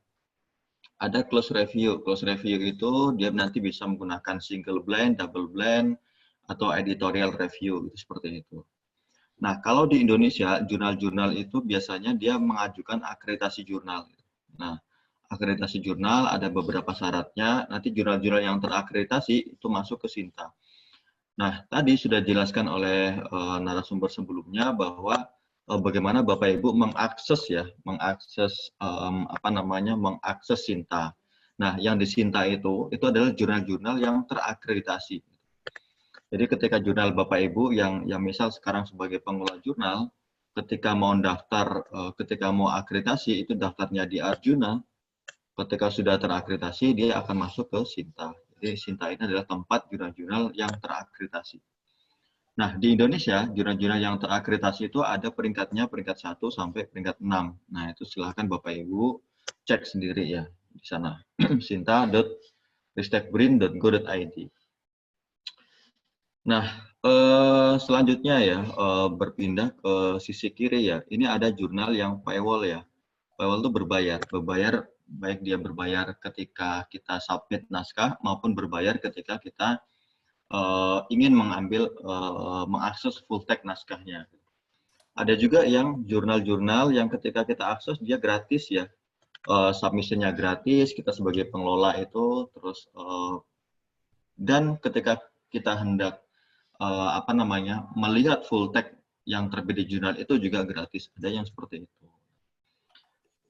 Ada close review. Close review itu dia nanti bisa menggunakan single blind, double blind, atau editorial review, itu seperti itu. Nah, kalau di Indonesia, jurnal-jurnal itu biasanya dia mengajukan akreditasi jurnal. Nah, akreditasi jurnal ada beberapa syaratnya. Nanti jurnal-jurnal yang terakreditasi itu masuk ke Sinta. Nah, tadi sudah dijelaskan oleh narasumber sebelumnya bahwa bagaimana Bapak Ibu mengakses Sinta. Nah, yang di Sinta itu adalah jurnal-jurnal yang terakreditasi. Jadi ketika jurnal Bapak Ibu yang misal sekarang sebagai pengelola jurnal, ketika mau daftar, ketika mau akreditasi itu daftarnya di Arjuna, ketika sudah terakreditasi dia akan masuk ke Sinta. Jadi Sinta ini adalah tempat jurnal-jurnal yang terakreditasi. Nah, di Indonesia, jurnal-jurnal yang terakreditasi itu ada peringkatnya, peringkat 1 sampai peringkat 6. Nah, itu silahkan Bapak Ibu cek sendiri ya di sana. sinta.ristekbrin.go.id. Nah, selanjutnya ya, berpindah ke sisi kiri ya. Ini ada jurnal yang paywall ya. Paywall itu berbayar baik dia berbayar ketika kita submit naskah maupun berbayar ketika kita ingin mengakses full text naskahnya. Ada juga yang jurnal-jurnal yang ketika kita akses dia gratis ya, submissionnya gratis, kita sebagai pengelola itu terus dan ketika kita hendak melihat full text yang terbit di jurnal itu juga gratis, ada yang seperti itu.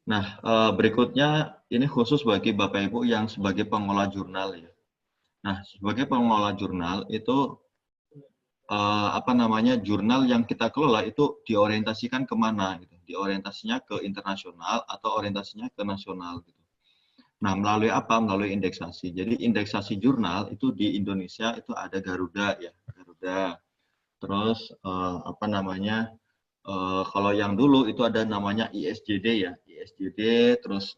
Nah, berikutnya ini khusus bagi Bapak Ibu yang sebagai pengelola jurnal ya. Nah, sebagai pengelola jurnal itu jurnal yang kita kelola itu diorientasikan kemana gitu. Diorientasinya ke internasional atau orientasinya ke nasional gitu. Nah, melalui apa? Melalui indeksasi. Jadi indeksasi jurnal itu di Indonesia itu ada Garuda ya, Garuda. Terus kalau yang dulu itu ada namanya ISJD ya, ISJD, terus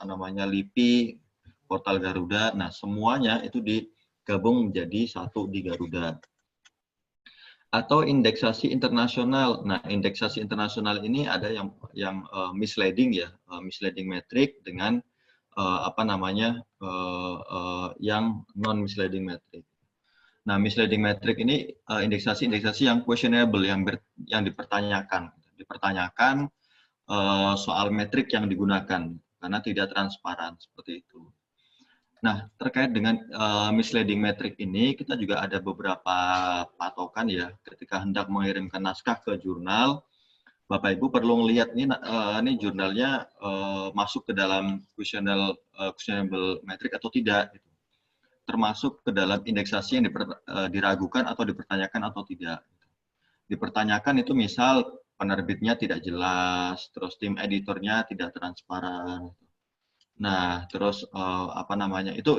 LIPI, portal Garuda. Nah, semuanya itu digabung menjadi satu di Garuda. Atau indeksasi internasional. Nah, indeksasi internasional ini ada yang misleading ya, misleading metric dengan yang non misleading metric. Nah, misleading metric ini indeksasi yang questionable, yang dipertanyakan soal metrik yang digunakan karena tidak transparan seperti itu. Nah, terkait dengan misleading metric ini kita juga ada beberapa patokan ya ketika hendak mengirimkan naskah ke jurnal. Bapak Ibu perlu melihat ini jurnalnya masuk ke dalam questionable metric atau tidak gitu. Termasuk ke dalam indeksasi yang diragukan atau dipertanyakan atau tidak. Dipertanyakan itu misal penerbitnya tidak jelas, terus tim editornya tidak transparan. Nah, terus itu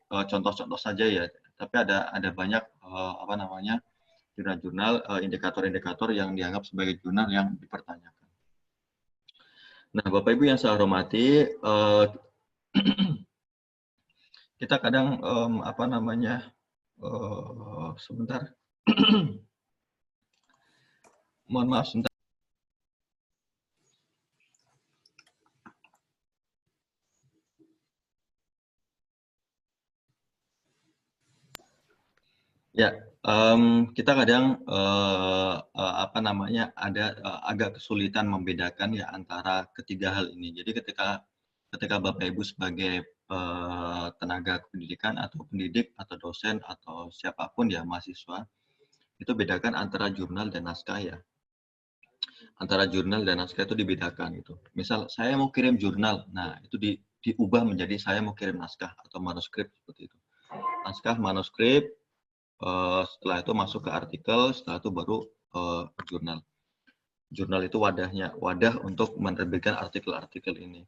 contoh-contoh saja ya. Tapi ada banyak jurnal-jurnal, indikator-indikator yang dianggap sebagai jurnal yang dipertanyakan. Nah, Bapak Ibu yang saya hormati, kita kadang apa namanya, sebentar, mohon maaf sebentar. Ya, kita kadang apa namanya agak kesulitan membedakan ya antara ketiga hal ini. Jadi ketika Bapak Ibu sebagai tenaga pendidikan atau pendidik atau dosen atau siapapun ya mahasiswa, itu bedakan antara jurnal dan naskah ya. Antara jurnal dan naskah itu dibedakan gitu. Misal saya mau kirim jurnal, nah itu diubah menjadi saya mau kirim naskah atau manuskrip seperti itu. Naskah, manuskrip. Setelah itu masuk ke artikel, setelah itu baru jurnal. Jurnal itu wadah untuk menerbitkan artikel-artikel ini.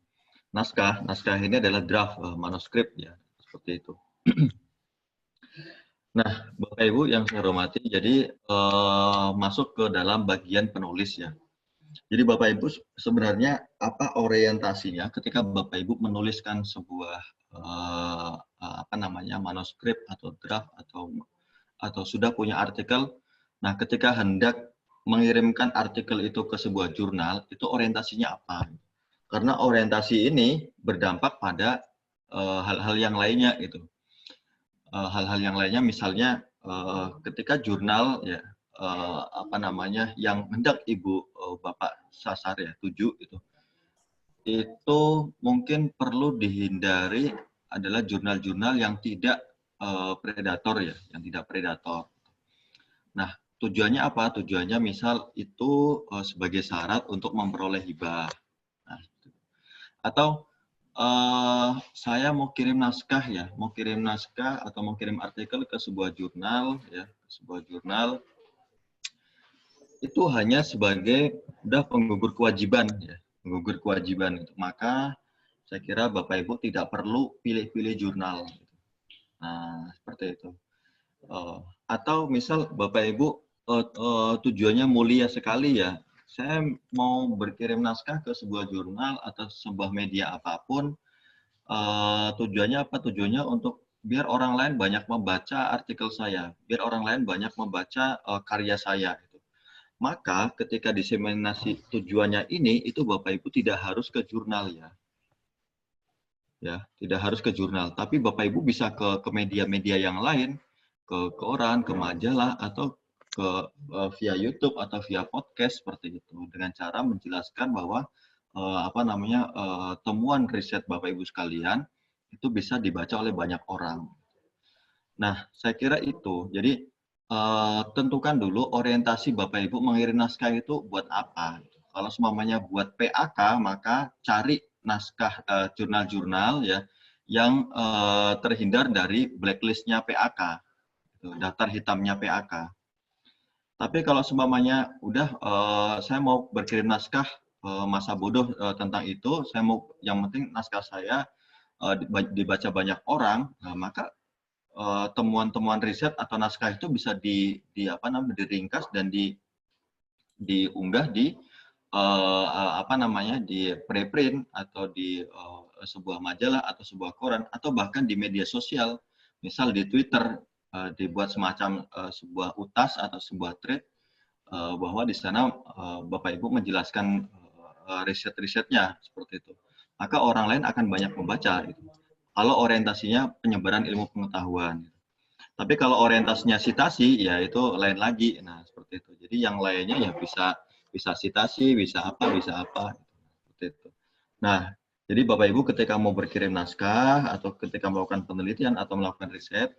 Naskah ini adalah draft, manuskrip ya, seperti itu. Nah, Bapak Ibu yang saya hormati, jadi masuk ke dalam bagian penulis ya. Jadi Bapak Ibu sebenarnya apa orientasinya ketika Bapak Ibu menuliskan sebuah apa namanya manuskrip atau draft atau sudah punya artikel. Nah, ketika hendak mengirimkan artikel itu ke sebuah jurnal, itu orientasinya apa? Karena orientasi ini berdampak pada hal-hal yang lainnya itu. Hal-hal yang lainnya misalnya ketika jurnal ya apa namanya yang hendak Ibu Bapak sasar ya tuju itu mungkin perlu dihindari adalah jurnal-jurnal yang tidak predator ya, yang tidak predator. Nah, tujuannya apa? Tujuannya misal itu sebagai syarat untuk memperoleh hibah. Nah, atau saya mau kirim naskah ya, mau kirim naskah atau mau kirim artikel ke sebuah jurnal ya, ke sebuah jurnal itu hanya sebagai udah penggugur kewajiban ya, penggugur kewajiban itu. Maka saya kira Bapak Ibu tidak perlu pilih-pilih jurnal. Nah, seperti itu. Atau misal Bapak Ibu tujuannya mulia sekali ya, saya mau berkirim naskah ke sebuah jurnal atau sebuah media apapun, tujuannya apa? Tujuannya untuk biar orang lain banyak membaca artikel saya, biar orang lain banyak membaca karya saya. Maka ketika diseminasi tujuannya ini, itu Bapak Ibu tidak harus ke jurnal ya. Ya, tidak harus ke jurnal, tapi Bapak Ibu bisa ke media-media yang lain, ke koran, ke majalah, atau ke via YouTube atau via podcast seperti itu, dengan cara menjelaskan bahwa apa namanya temuan riset Bapak Ibu sekalian itu bisa dibaca oleh banyak orang. Nah, saya kira itu. Jadi tentukan dulu orientasi Bapak Ibu mengirim naskah itu buat apa. Kalau semuanya buat PAK, maka cari naskah jurnal-jurnal ya yang terhindar dari blacklistnya PAK, daftar hitamnya PAK. Tapi kalau semuanya udah saya mau berkirim naskah masa bodoh tentang itu, saya mau yang penting naskah saya dibaca banyak orang, nah, maka temuan-temuan riset atau naskah itu bisa apa namanya diringkas dan diunggah di apa namanya di preprint atau di sebuah majalah atau sebuah koran atau bahkan di media sosial, misal di Twitter dibuat semacam sebuah utas atau sebuah thread bahwa di sana Bapak Ibu menjelaskan riset-risetnya seperti itu, maka orang lain akan banyak membaca gitu. Kalau orientasinya penyebaran ilmu pengetahuan. Tapi kalau orientasinya citasi, ya itu lain lagi. Nah, seperti itu. Jadi yang lainnya ya bisa citasi, bisa apa. Seperti itu. Nah, jadi Bapak Ibu ketika mau berkirim naskah atau ketika melakukan penelitian atau melakukan riset,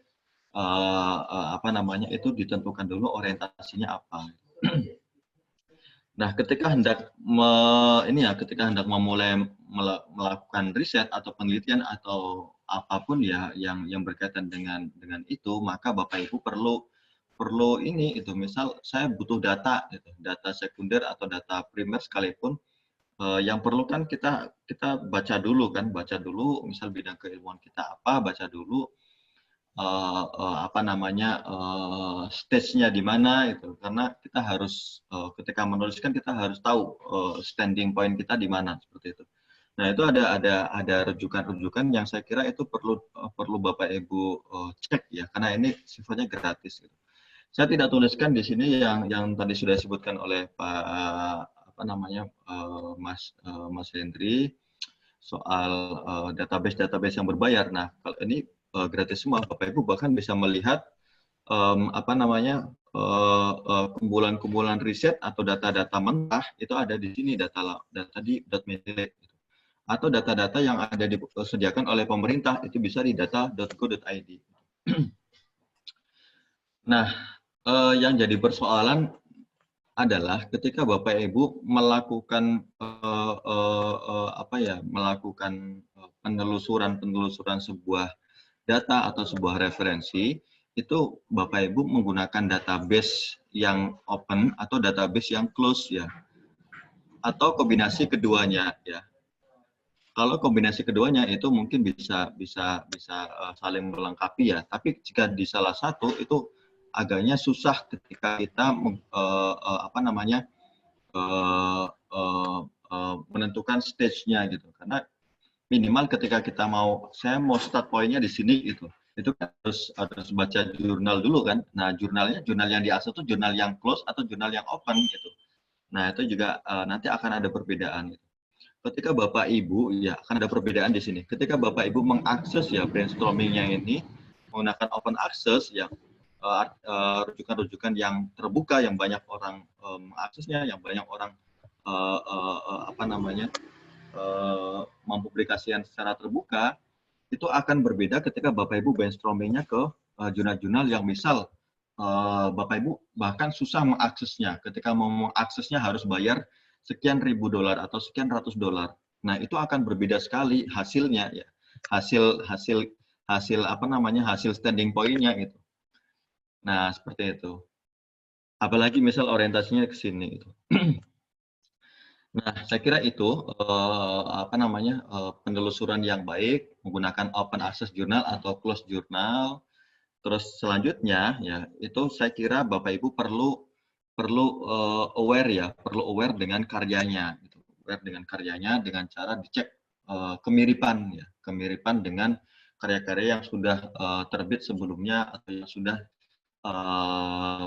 apa namanya itu ditentukan dulu orientasinya apa. Nah, ketika hendak memulai melakukan riset atau penelitian atau apapun ya yang berkaitan dengan itu, maka Bapak Ibu perlu ini itu misal saya butuh data gitu, data sekunder atau data primer sekalipun yang perlu kan kita baca dulu misal bidang keilmuan kita apa, baca dulu apa namanya stage-nya di mana itu, karena kita harus ketika menuliskan kita harus tahu standing point kita di mana seperti itu. Nah itu ada rujukan-rujukan yang saya kira itu perlu Bapak Ibu cek ya, karena ini sifatnya gratis. Gitu. Saya tidak tuliskan di sini yang tadi sudah disebutkan oleh Pak apa namanya Mas Hendri soal database yang berbayar. Nah kalau ini gratis semua, Bapak Ibu bahkan bisa melihat apa namanya kumpulan-kumpulan riset atau data-data mentah itu ada di sini, data di .mendeley gitu. Atau data-data yang ada disediakan oleh pemerintah itu bisa di data.go.id. Nah, yang jadi persoalan adalah ketika Bapak Ibu melakukan melakukan penelusuran sebuah data atau sebuah referensi, itu Bapak Ibu menggunakan database yang open atau database yang close ya, atau kombinasi keduanya ya. Kalau kombinasi keduanya itu mungkin bisa saling melengkapi ya, tapi jika di salah satu itu agaknya susah ketika kita menentukan stage-nya gitu, karena minimal ketika kita saya mau start point-nya di sini gitu, itu harus baca jurnal dulu kan. Nah jurnal yang diakses itu jurnal yang close atau jurnal yang open gitu. Nah itu juga nanti akan ada perbedaan gitu. Ketika Bapak Ibu ya akan ada perbedaan di sini. Ketika Bapak Ibu mengakses ya brainstorming-nya ini menggunakan open access ya, rujukan-rujukan yang terbuka yang banyak orang mengaksesnya, yang banyak orang mempublikasikan secara terbuka, itu akan berbeda ketika Bapak Ibu brainstorming-nya ke jurnal-jurnal yang misal Bapak Ibu bahkan susah mengaksesnya. Ketika mau mengaksesnya harus bayar sekian ribu dolar atau sekian ratus dolar. Nah, itu akan berbeda sekali hasilnya ya. Hasil standing point-nya itu. Nah, seperti itu. Apalagi misal orientasinya ke sini itu. Nah, saya kira itu penelusuran yang baik menggunakan open access jurnal atau closed jurnal. Terus selanjutnya ya itu saya kira Bapak Ibu perlu aware dengan karyanya, gitu. Aware dengan karyanya dengan cara dicek kemiripan dengan karya-karya yang sudah terbit sebelumnya atau yang sudah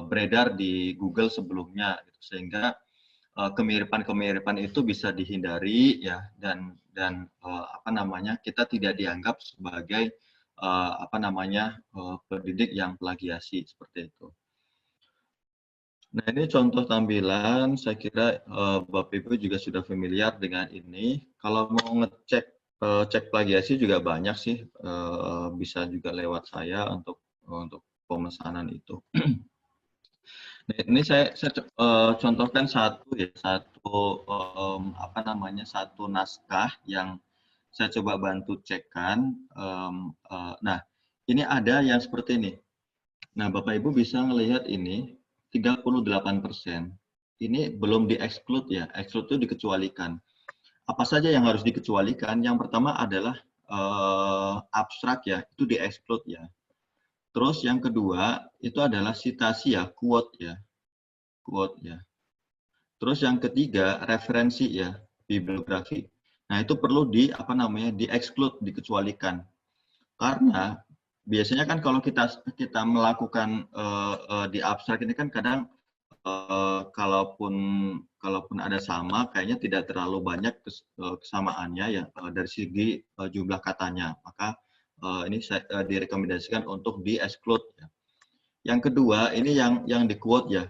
beredar di Google sebelumnya, gitu. Sehingga kemiripan itu bisa dihindari ya, dan kita tidak dianggap sebagai pendidik yang plagiasi seperti itu. Nah ini contoh tampilan, saya kira Bapak Ibu juga sudah familiar dengan ini. Kalau mau ngecek cek plagiasi juga banyak sih, bisa juga lewat saya untuk pemesanan itu. Ini saya contohkan satu naskah yang saya coba bantu cekkan. Nah, ini ada yang seperti ini. Nah, Bapak Ibu bisa melihat ini 38%. Ini belum di-exclude ya. Exclude itu dikecualikan. Apa saja yang harus dikecualikan? Yang pertama adalah abstrak ya, itu di-exclude ya. Terus yang kedua itu adalah citasi ya, quote ya. Terus yang ketiga referensi ya, bibliografi. Nah, itu perlu di-exclude, dikecualikan. Karena biasanya kan kalau kita melakukan di abstrak ini kan kadang kalaupun ada sama, kayaknya tidak terlalu banyak kesamaannya ya dari segi jumlah katanya. Maka ini saya direkomendasikan untuk di-exclude ya. Yang kedua, ini yang di-quote ya.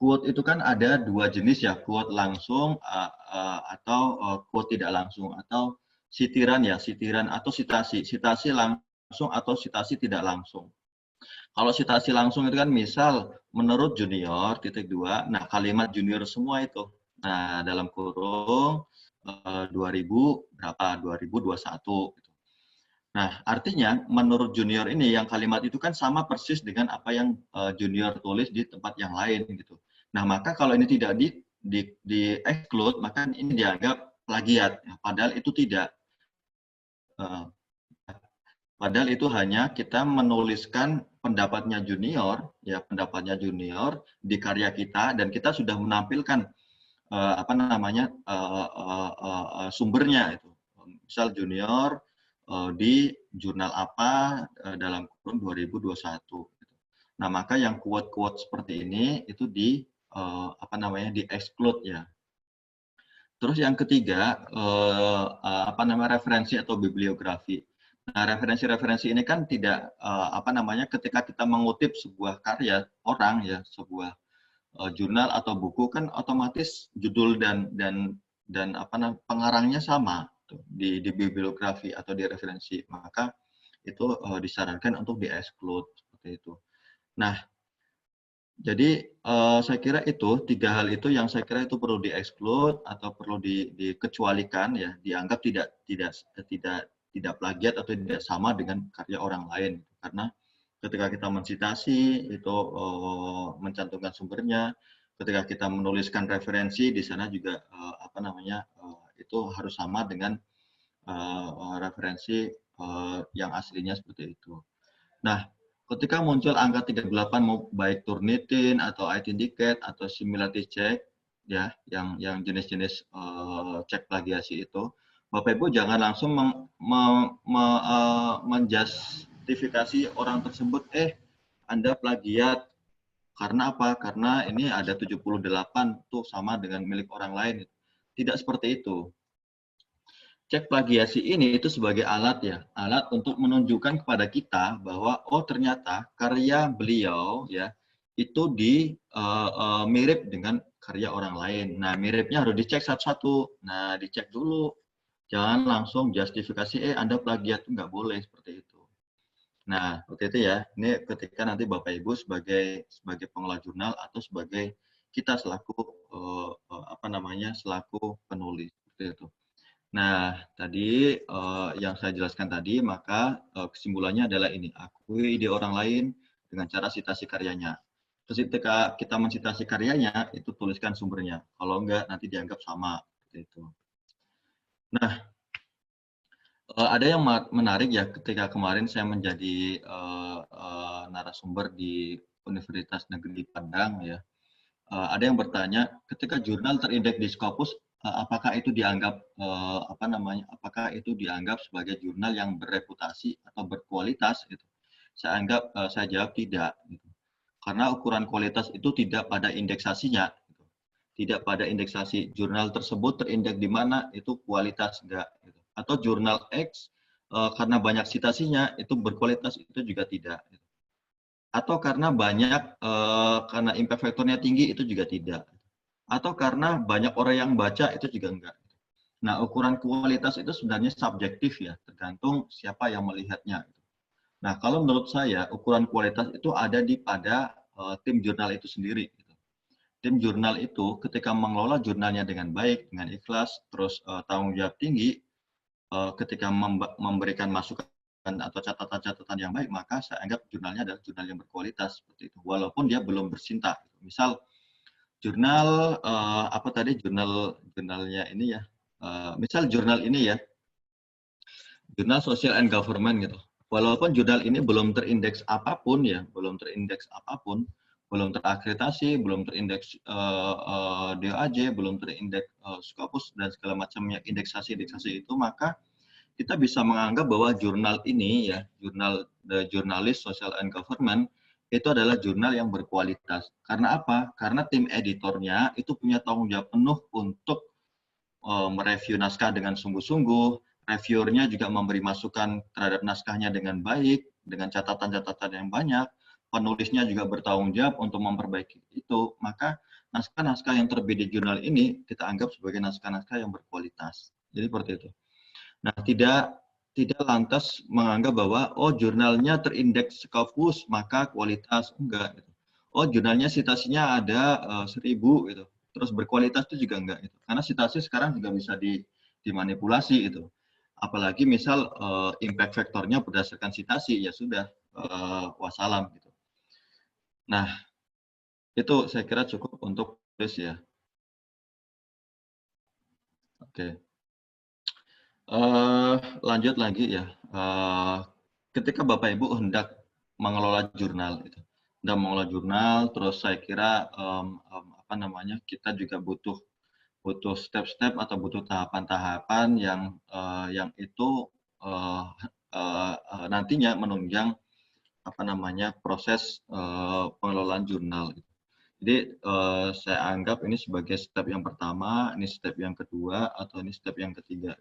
Quote itu kan ada dua jenis ya, quote langsung atau quote tidak langsung, atau sitiran atau citasi langsung atau citasi tidak langsung. Kalau citasi langsung itu kan misal menurut junior _2, nah kalimat junior semua itu. Nah, dalam kurung 2021 gitu. Nah, artinya menurut junior ini yang kalimat itu kan sama persis dengan apa yang junior tulis di tempat yang lain gitu. Nah, maka kalau ini tidak di-exclude, maka ini dianggap plagiat. Padahal itu tidak. Padahal itu hanya kita menuliskan pendapatnya junior, ya pendapatnya junior di karya kita, dan kita sudah menampilkan sumbernya itu. Misal junior di jurnal apa dalam kurun 2021. Nah, maka yang quote-quote seperti ini itu di di-exclude ya. Terus yang ketiga referensi atau bibliografi. Nah, referensi-referensi ini kan tidak ketika kita mengutip sebuah karya orang ya, sebuah jurnal atau buku kan otomatis judul dan pengarangnya sama di bibliografi atau di referensi, maka itu disarankan untuk di-exclude seperti itu. Nah, jadi saya kira itu 3 hal itu yang saya kira itu perlu di-exclude atau perlu dikecualikan ya, dianggap tidak plagiat atau tidak sama dengan karya orang lain, karena ketika kita mensitasi itu mencantumkan sumbernya, ketika kita menuliskan referensi di sana juga itu harus sama dengan referensi yang aslinya seperti itu. Nah, ketika muncul angka 38 mau baik Turnitin atau iTindicate atau similarity check ya, yang jenis-jenis cek plagiasi itu, Bapak Ibu jangan langsung menjustifikasi orang tersebut, Anda plagiat. Karena apa? Karena ini ada 78 tuh sama dengan milik orang lain. Tidak seperti itu. Cek plagiasi ini itu sebagai alat ya, alat untuk menunjukkan kepada kita bahwa oh ternyata karya beliau ya itu mirip dengan karya orang lain. Nah, miripnya harus dicek satu-satu. Nah, dicek dulu. Jangan langsung justifikasi, Anda plagiat, nggak boleh seperti itu. Nah, seperti itu ya. Ini ketika nanti Bapak Ibu sebagai pengelola jurnal atau sebagai kita selaku selaku penulis seperti itu. Nah, tadi yang saya jelaskan tadi, maka kesimpulannya adalah ini, akui ide orang lain dengan cara citasi karyanya. Ketika kita mensitasi karyanya, itu tuliskan sumbernya. Kalau enggak, nanti dianggap sama. Seperti itu. Nah, ada yang menarik ya, ketika kemarin saya menjadi narasumber di Universitas Negeri Padang ya, ada yang bertanya, ketika jurnal terindeks di Scopus, apakah itu dianggap apakah itu dianggap sebagai jurnal yang bereputasi atau berkualitas? Gitu. Saya jawab tidak. Gitu. Karena ukuran kualitas itu tidak pada indeksasinya. Gitu. Tidak pada indeksasi jurnal tersebut terindeks di mana itu kualitas enggak. Gitu. Atau jurnal X karena banyak citasinya itu berkualitas, itu juga tidak. Gitu. Atau karena banyak karena impact factor-nya tinggi, itu juga tidak. Atau karena banyak orang yang baca, itu juga enggak. Nah, ukuran kualitas itu sebenarnya subjektif ya, tergantung siapa yang melihatnya. Nah, kalau menurut saya ukuran kualitas itu ada pada tim jurnal itu sendiri. Tim jurnal itu ketika mengelola jurnalnya dengan baik, dengan ikhlas, terus tanggung jawab tinggi, ketika memberikan masukan atau catatan-catatan yang baik, maka saya anggap jurnalnya adalah jurnal yang berkualitas seperti itu, walaupun dia belum bercinta. Misal jurnal jurnalnya ini ya, misal jurnal ini ya, jurnal Social and Government gitu. Walaupun jurnal ini belum terindeks apapun ya, belum terakreditasi, belum terindeks DOAJ, belum terindeks Scopus dan segala macamnya indeksasi itu, maka kita bisa menganggap bahwa jurnal ini ya, jurnal The Journalist Social and Government itu adalah jurnal yang berkualitas. Karena apa? Karena tim editornya itu punya tanggung jawab penuh untuk mereview naskah dengan sungguh-sungguh, reviewernya juga memberi masukan terhadap naskahnya dengan baik, dengan catatan-catatan yang banyak, penulisnya juga bertanggung jawab untuk memperbaiki itu, maka naskah-naskah yang terbit di jurnal ini kita anggap sebagai naskah-naskah yang berkualitas. Jadi seperti itu. Nah, tidak lantas menganggap bahwa oh jurnalnya terindeks Scopus maka kualitas, enggak gitu. Oh jurnalnya citasinya ada 1000 gitu. Terus berkualitas itu juga enggak gitu. Karena citasi sekarang juga bisa dimanipulasi itu. Apalagi misal impact factornya berdasarkan citasi, ya sudah wassalam gitu. Nah, itu saya kira cukup untuk tulis ya. Oke. Lanjut lagi ya. ketika Bapak Ibu hendak mengelola jurnal, gitu. Hendak mengelola jurnal, terus saya kira kita juga butuh step-step atau butuh tahapan-tahapan yang itu nantinya menunjang proses pengelolaan jurnal. Jadi saya anggap ini sebagai step yang pertama, ini step yang kedua, atau ini step yang ketiga.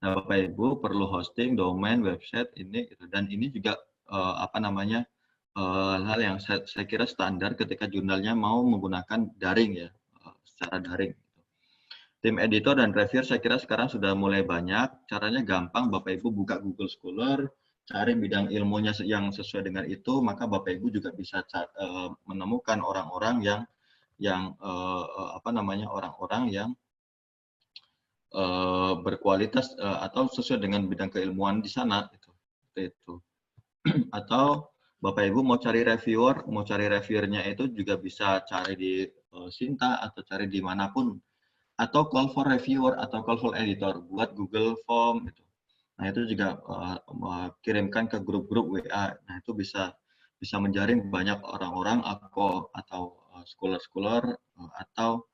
Nah, Bapak Ibu perlu hosting, domain, website ini, gitu. Dan ini juga hal yang saya kira standar ketika jurnalnya mau menggunakan daring ya, secara daring. Tim editor dan reviewer saya kira sekarang sudah mulai banyak. Caranya gampang, Bapak Ibu buka Google Scholar, cari bidang ilmunya yang sesuai dengan itu, maka Bapak Ibu juga bisa menemukan orang-orang yang berkualitas atau sesuai dengan bidang keilmuan di sana itu. Atau Bapak Ibu mau cari reviewernya itu juga bisa cari di Sinta atau cari di manapun, atau call for reviewer atau call for editor buat Google Form itu. Nah, itu juga kirimkan ke grup-grup WA. Nah, itu bisa menjaring banyak orang-orang atau scholar atau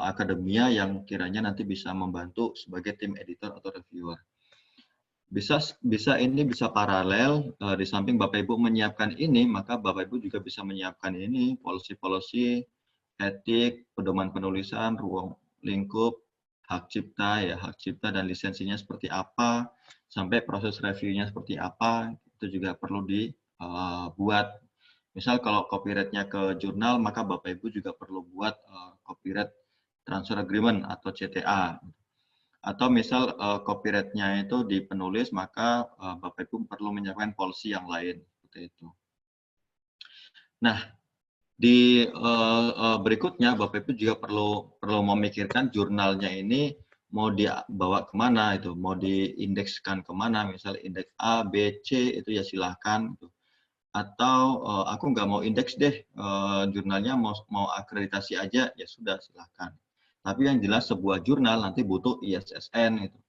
akademia yang kiranya nanti bisa membantu sebagai tim editor atau reviewer. Bisa paralel, di samping Bapak Ibu menyiapkan ini, maka Bapak Ibu juga bisa menyiapkan ini, policy, etik, pedoman penulisan, ruang lingkup, hak cipta dan lisensinya seperti apa, sampai proses reviewnya seperti apa, itu juga perlu dibuat. Misal kalau copyright-nya ke jurnal, maka Bapak Ibu juga perlu buat copyright transfer agreement atau CTA. Atau misal copyright-nya itu di penulis, maka Bapak Ibu perlu menyiapkan policy yang lain seperti itu. Nah, di berikutnya Bapak Ibu juga perlu memikirkan jurnalnya ini mau dibawa kemana itu, mau diindekskan kemana, misalnya indeks A, B, C itu ya silahkan. Gitu. Atau aku nggak mau indeks deh, jurnalnya mau akreditasi aja, ya sudah silahkan. Tapi yang jelas sebuah jurnal nanti butuh ISSN itu.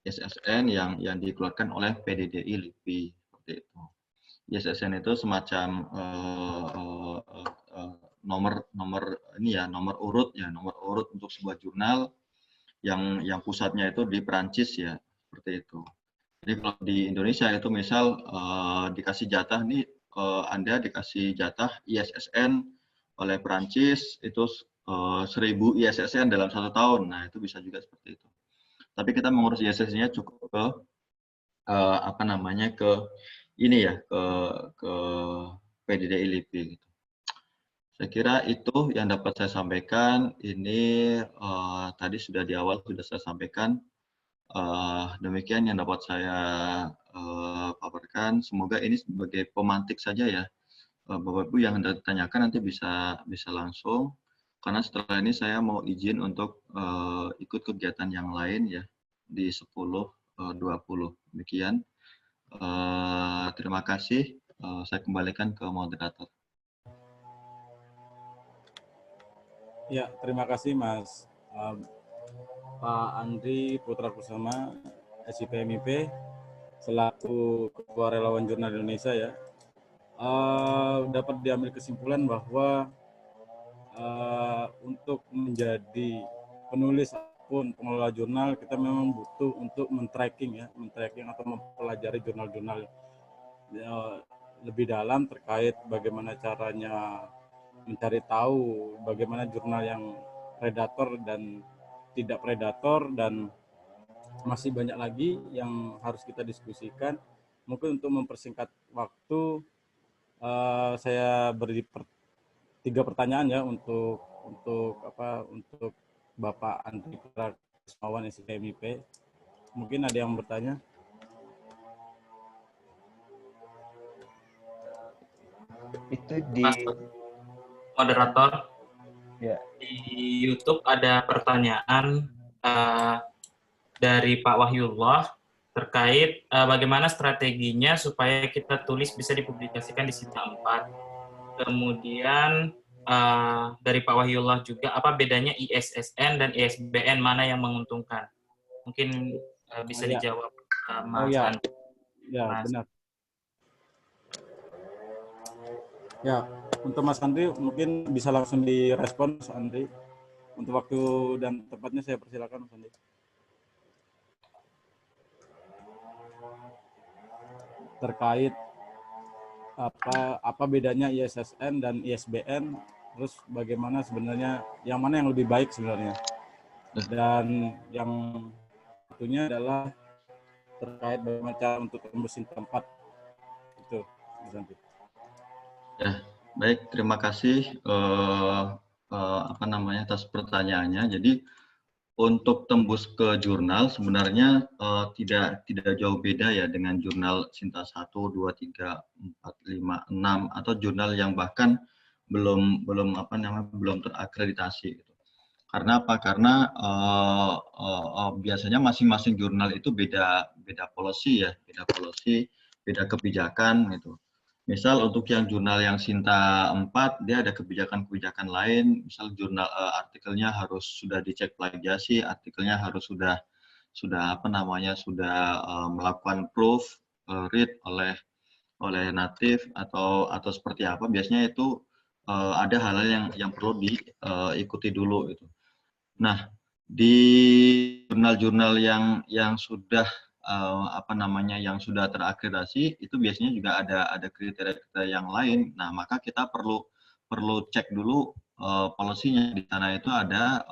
ISSN yang dikeluarkan oleh PDDI LIPI seperti itu. ISSN itu semacam nomor urut untuk sebuah jurnal yang pusatnya itu di Perancis ya, seperti itu. Jadi kalau di Indonesia itu misal dikasih jatah nih, Anda dikasih jatah ISSN oleh Perancis itu 1000 ISSN dalam 1 tahun. Nah, itu bisa juga seperti itu. Tapi kita mengurus ISSN-nya cukup ke ke ini ya, ke PDDI LIPI gitu. Saya kira itu yang dapat saya sampaikan. Ini tadi sudah di awal sudah saya sampaikan. Demikian yang dapat saya paparkan. Semoga ini sebagai pemantik saja ya. Bapak Ibu yang hendak ditanyakan nanti bisa langsung. Karena setelah ini saya mau izin untuk ikut kegiatan yang lain ya di 10.20. Demikian. Terima kasih. Saya kembalikan ke moderator. Ya, terima kasih Mas Pak Andri Putra Kusuma, SIPMIP, selaku Ketua Relawan Jurnal Indonesia ya. Dapat diambil kesimpulan bahwa untuk menjadi penulis ataupun pengelola jurnal, kita memang butuh untuk men-tracking atau mempelajari jurnal-jurnal lebih dalam terkait bagaimana caranya mencari tahu bagaimana jurnal yang predator dan tidak predator, dan masih banyak lagi yang harus kita diskusikan. Mungkin untuk mempersingkat waktu, saya beri 3 pertanyaan ya untuk Bapak Andri Putra Kusuma, SIPMIP. Mungkin ada yang bertanya? Itu di Moderator, ya. Di YouTube ada pertanyaan dari Pak Wahyullah terkait bagaimana strateginya supaya kita tulis bisa dipublikasikan di Sinta 4. Kemudian dari Pak Wahyullah juga, apa bedanya ISSN dan ISBN, mana yang menguntungkan? Mungkin bisa dijawab Mas Andri. Ya, benar. Ya, untuk Mas Andri mungkin bisa langsung direspon Mas Andri. Untuk waktu dan tempatnya saya persilakan Mas Andri. Terkait apa bedanya ISSN dan ISBN, terus bagaimana sebenarnya yang mana yang lebih baik sebenarnya, dan yang satunya adalah terkait bagaimana cara untuk tembus tempat itu. Nanti. Ya, baik, terima kasih atas pertanyaannya. Jadi untuk tembus ke jurnal sebenarnya tidak jauh beda ya dengan jurnal Sinta 1, 2, 3, 4, 5, 6 atau jurnal yang bahkan belum terakreditasi. Karena apa? Karena biasanya masing-masing jurnal itu beda policy ya, beda kebijakan gitu. Misal untuk yang jurnal yang Sinta 4, dia ada kebijakan-kebijakan lain. Misal jurnal artikelnya harus sudah dicek plagiasi, artikelnya harus sudah melakukan proof read oleh native atau seperti apa. Biasanya itu ada hal-hal yang perlu diikuti dulu gitu. Nah, di jurnal-jurnal yang sudah yang sudah terakreditasi itu biasanya juga ada kriteria-kriteria yang lain. Nah, maka kita perlu cek dulu polisinya di sana itu ada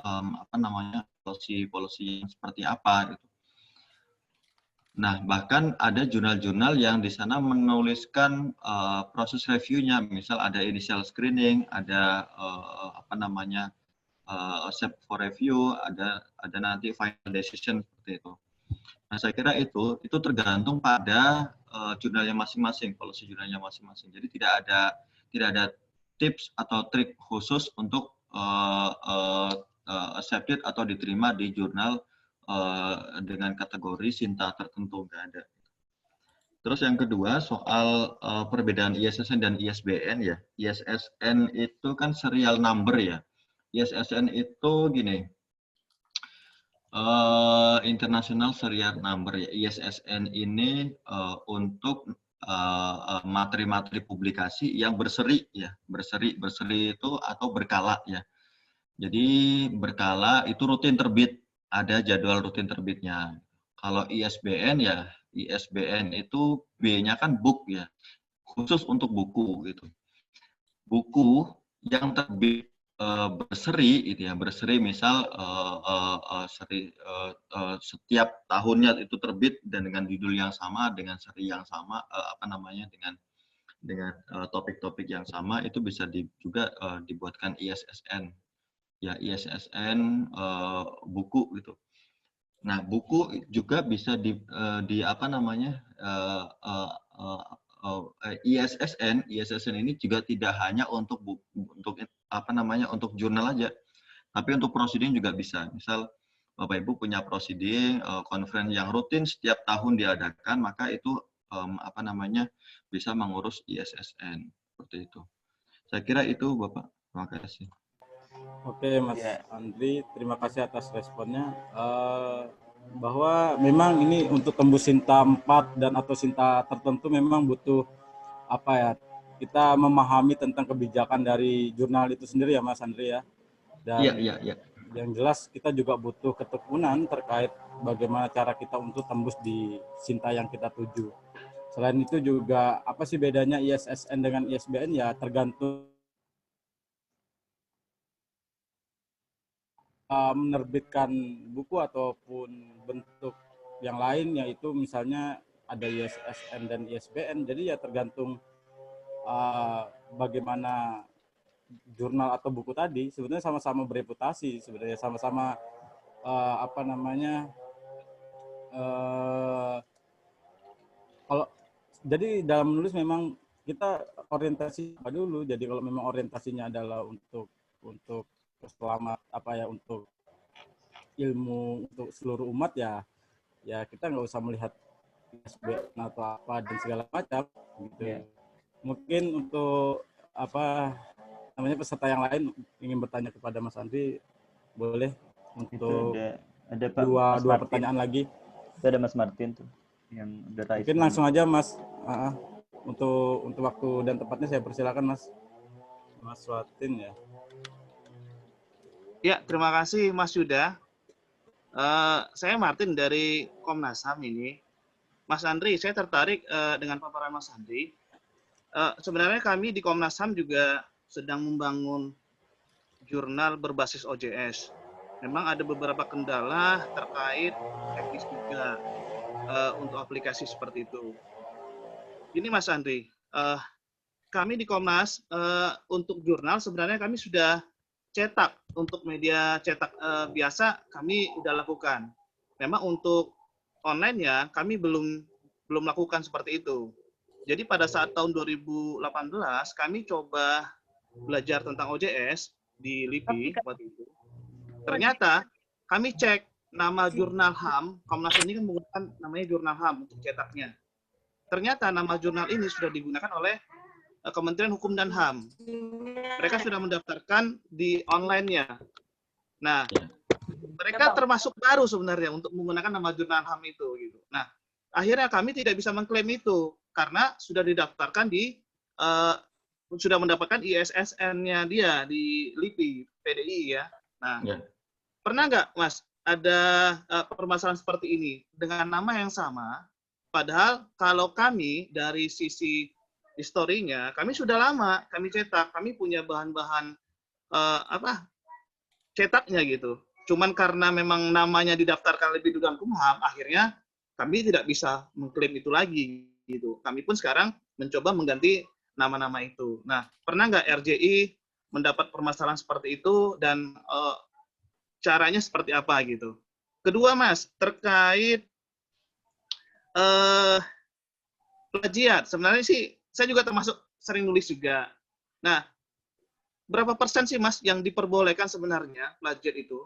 polisi yang seperti apa gitu. Nah, bahkan ada jurnal-jurnal yang di sana menuliskan proses reviewnya, misal ada initial screening, ada accept for review, ada nanti final decision seperti itu. Nah, saya kira itu tergantung pada jurnalnya masing-masing, policy jurnalnya masing-masing. Jadi tidak ada tips atau trik khusus untuk accepted atau diterima di jurnal dengan kategori Sinta tertentu, nggak ada. Terus yang kedua soal perbedaan ISSN dan ISBN ya. ISSN itu kan serial number ya. ISSN itu gini, International Serial Number ya. ISSN ini untuk materi-materi publikasi yang berseri ya, berseri itu atau berkala ya. Jadi berkala itu rutin terbit, ada jadwal rutin terbitnya. Kalau ISBN ya, ISBN itu B-nya kan book ya, khusus untuk buku gitu. Buku yang terbit berseri itu ya, berseri misal setiap tahunnya itu terbit dan dengan judul yang sama, dengan seri yang sama, dengan topik-topik yang sama, itu bisa juga dibuatkan ISSN ya, ISSN buku gitu. Nah, buku juga bisa ISSN ini juga tidak hanya untuk jurnal aja, tapi untuk proceeding juga bisa. Misal Bapak Ibu punya proceeding conference yang rutin setiap tahun diadakan, maka itu bisa mengurus ISSN seperti itu. Saya kira itu Bapak. Terima kasih. Oke, Mas Andri, terima kasih atas responnya. Bahwa memang ini untuk tembus Sinta 4 dan atau Sinta tertentu memang butuh kita memahami tentang kebijakan dari jurnal itu sendiri ya, Mas Andri ya. Dan yang jelas kita juga butuh ketekunan terkait bagaimana cara kita untuk tembus di Sinta yang kita tuju. Selain itu juga apa sih bedanya ISSN dengan ISBN ya, tergantung menerbitkan buku ataupun bentuk yang lain, yaitu misalnya ada ISSN dan ISBN. Jadi ya tergantung bagaimana jurnal atau buku tadi. Sebenarnya sama-sama bereputasi, sebenarnya sama-sama kalau jadi dalam menulis memang kita orientasi apa dulu. Jadi kalau memang orientasinya adalah untuk selamat untuk ilmu untuk seluruh umat ya kita nggak usah melihat ISBN atau apa dan segala macam gitu. Mungkin untuk peserta yang lain ingin bertanya kepada Mas Andri, boleh untuk ada dua pertanyaan lagi. Itu ada Mas Martin tuh yang udah raise. Mungkin langsung aja Mas. Untuk waktu dan tempatnya saya persilakan Mas Watin ya. Ya, terima kasih Mas Yuda. Saya Martin dari Komnas HAM ini. Mas Andri, saya tertarik dengan paparan Mas Andri. Sebenarnya kami di Komnas HAM juga sedang membangun jurnal berbasis OJS. Memang ada beberapa kendala terkait teknis juga untuk aplikasi seperti itu. Ini Mas Andri, kami di Komnas untuk jurnal sebenarnya kami sudah cetak. Untuk media cetak biasa kami sudah lakukan. Memang untuk online ya kami belum lakukan seperti itu. Jadi pada saat tahun 2018 kami coba belajar tentang OJS di LIPI waktu itu. Ternyata kami cek nama jurnal HAM, Komnas ini kan menggunakan namanya jurnal HAM untuk cetaknya. Ternyata nama jurnal ini sudah digunakan oleh Kementerian Hukum dan HAM. Mereka sudah mendaftarkan di online-nya. Nah, mereka termasuk baru sebenarnya untuk menggunakan nama jurnal HAM itu. Gitu. Nah, akhirnya kami tidak bisa mengklaim itu karena sudah didaftarkan di sudah mendapatkan ISSN-nya dia di LIPI, PDI ya. Nah, pernah nggak Mas ada permasalahan seperti ini dengan nama yang sama? Padahal kalau kami dari sisi historinya, kami sudah lama kami cetak, kami punya bahan-bahan cetaknya gitu. Cuman karena memang namanya didaftarkan lebih dulu dalam Kumham, akhirnya kami tidak bisa mengklaim itu lagi gitu. Kami pun sekarang mencoba mengganti nama-nama itu. Nah, pernah nggak RJI mendapat permasalahan seperti itu dan caranya seperti apa gitu? Kedua Mas, terkait plagiat. Sebenarnya sih saya juga termasuk sering nulis juga. Nah, berapa persen sih Mas yang diperbolehkan sebenarnya plagiat itu?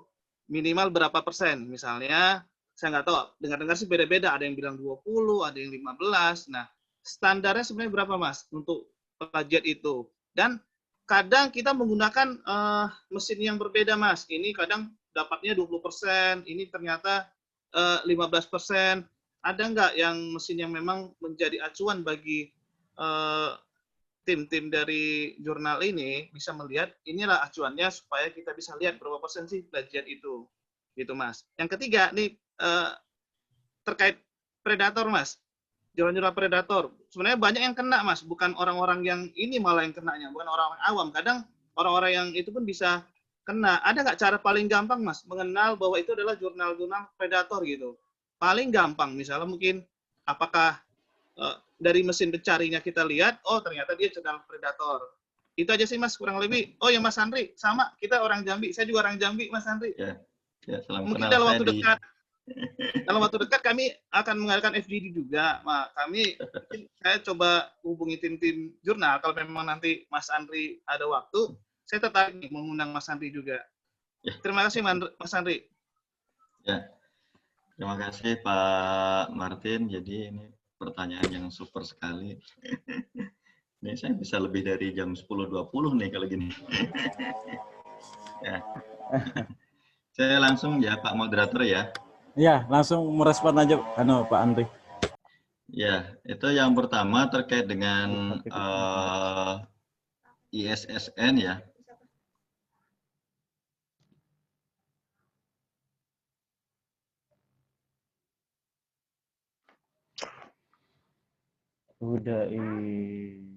Minimal berapa persen? Misalnya, saya nggak tahu, dengar-dengar sih beda-beda. Ada yang bilang 20, ada yang 15. Nah, standarnya sebenarnya berapa Mas untuk plagiat itu? Dan kadang kita menggunakan mesin yang berbeda Mas. Ini kadang dapatnya 20%, ini ternyata 15%. Ada nggak yang mesin yang memang menjadi acuan bagi tim-tim dari jurnal ini bisa melihat inilah acuannya supaya kita bisa lihat berapa persen sih plagiat itu, gitu Mas. Yang ketiga nih terkait predator Mas, jurnal-jurnal predator. Sebenarnya banyak yang kena Mas, bukan orang-orang yang ini malah yang kenanya, bukan orang-orang awam. Kadang orang-orang yang itu pun bisa kena. Ada nggak cara paling gampang Mas mengenal bahwa itu adalah jurnal-jurnal predator gitu? Paling gampang, misalnya mungkin apakah dari mesin pencarinya kita lihat, oh ternyata dia jurnal predator. Itu aja sih Mas, kurang lebih. Oh ya Mas Andri, sama, kita orang Jambi, saya juga orang Jambi Mas Andri. Ya, mungkin dalam waktu dekat, kami akan mengadakan FGD juga. Nah, saya coba hubungi tim-tim jurnal, kalau memang nanti Mas Andri ada waktu, saya tertarik mengundang Mas Andri juga. Terima kasih Mas Andri. Ya, terima kasih Pak Martin. Jadi ini pertanyaan yang super sekali. Ini saya bisa lebih dari jam 10.20 nih kalau gini. Ya. Saya langsung ya Pak Moderator ya. Ya, langsung merespon aja Pak Andri. Ya, itu yang pertama terkait dengan ISSN ya. Udah ini.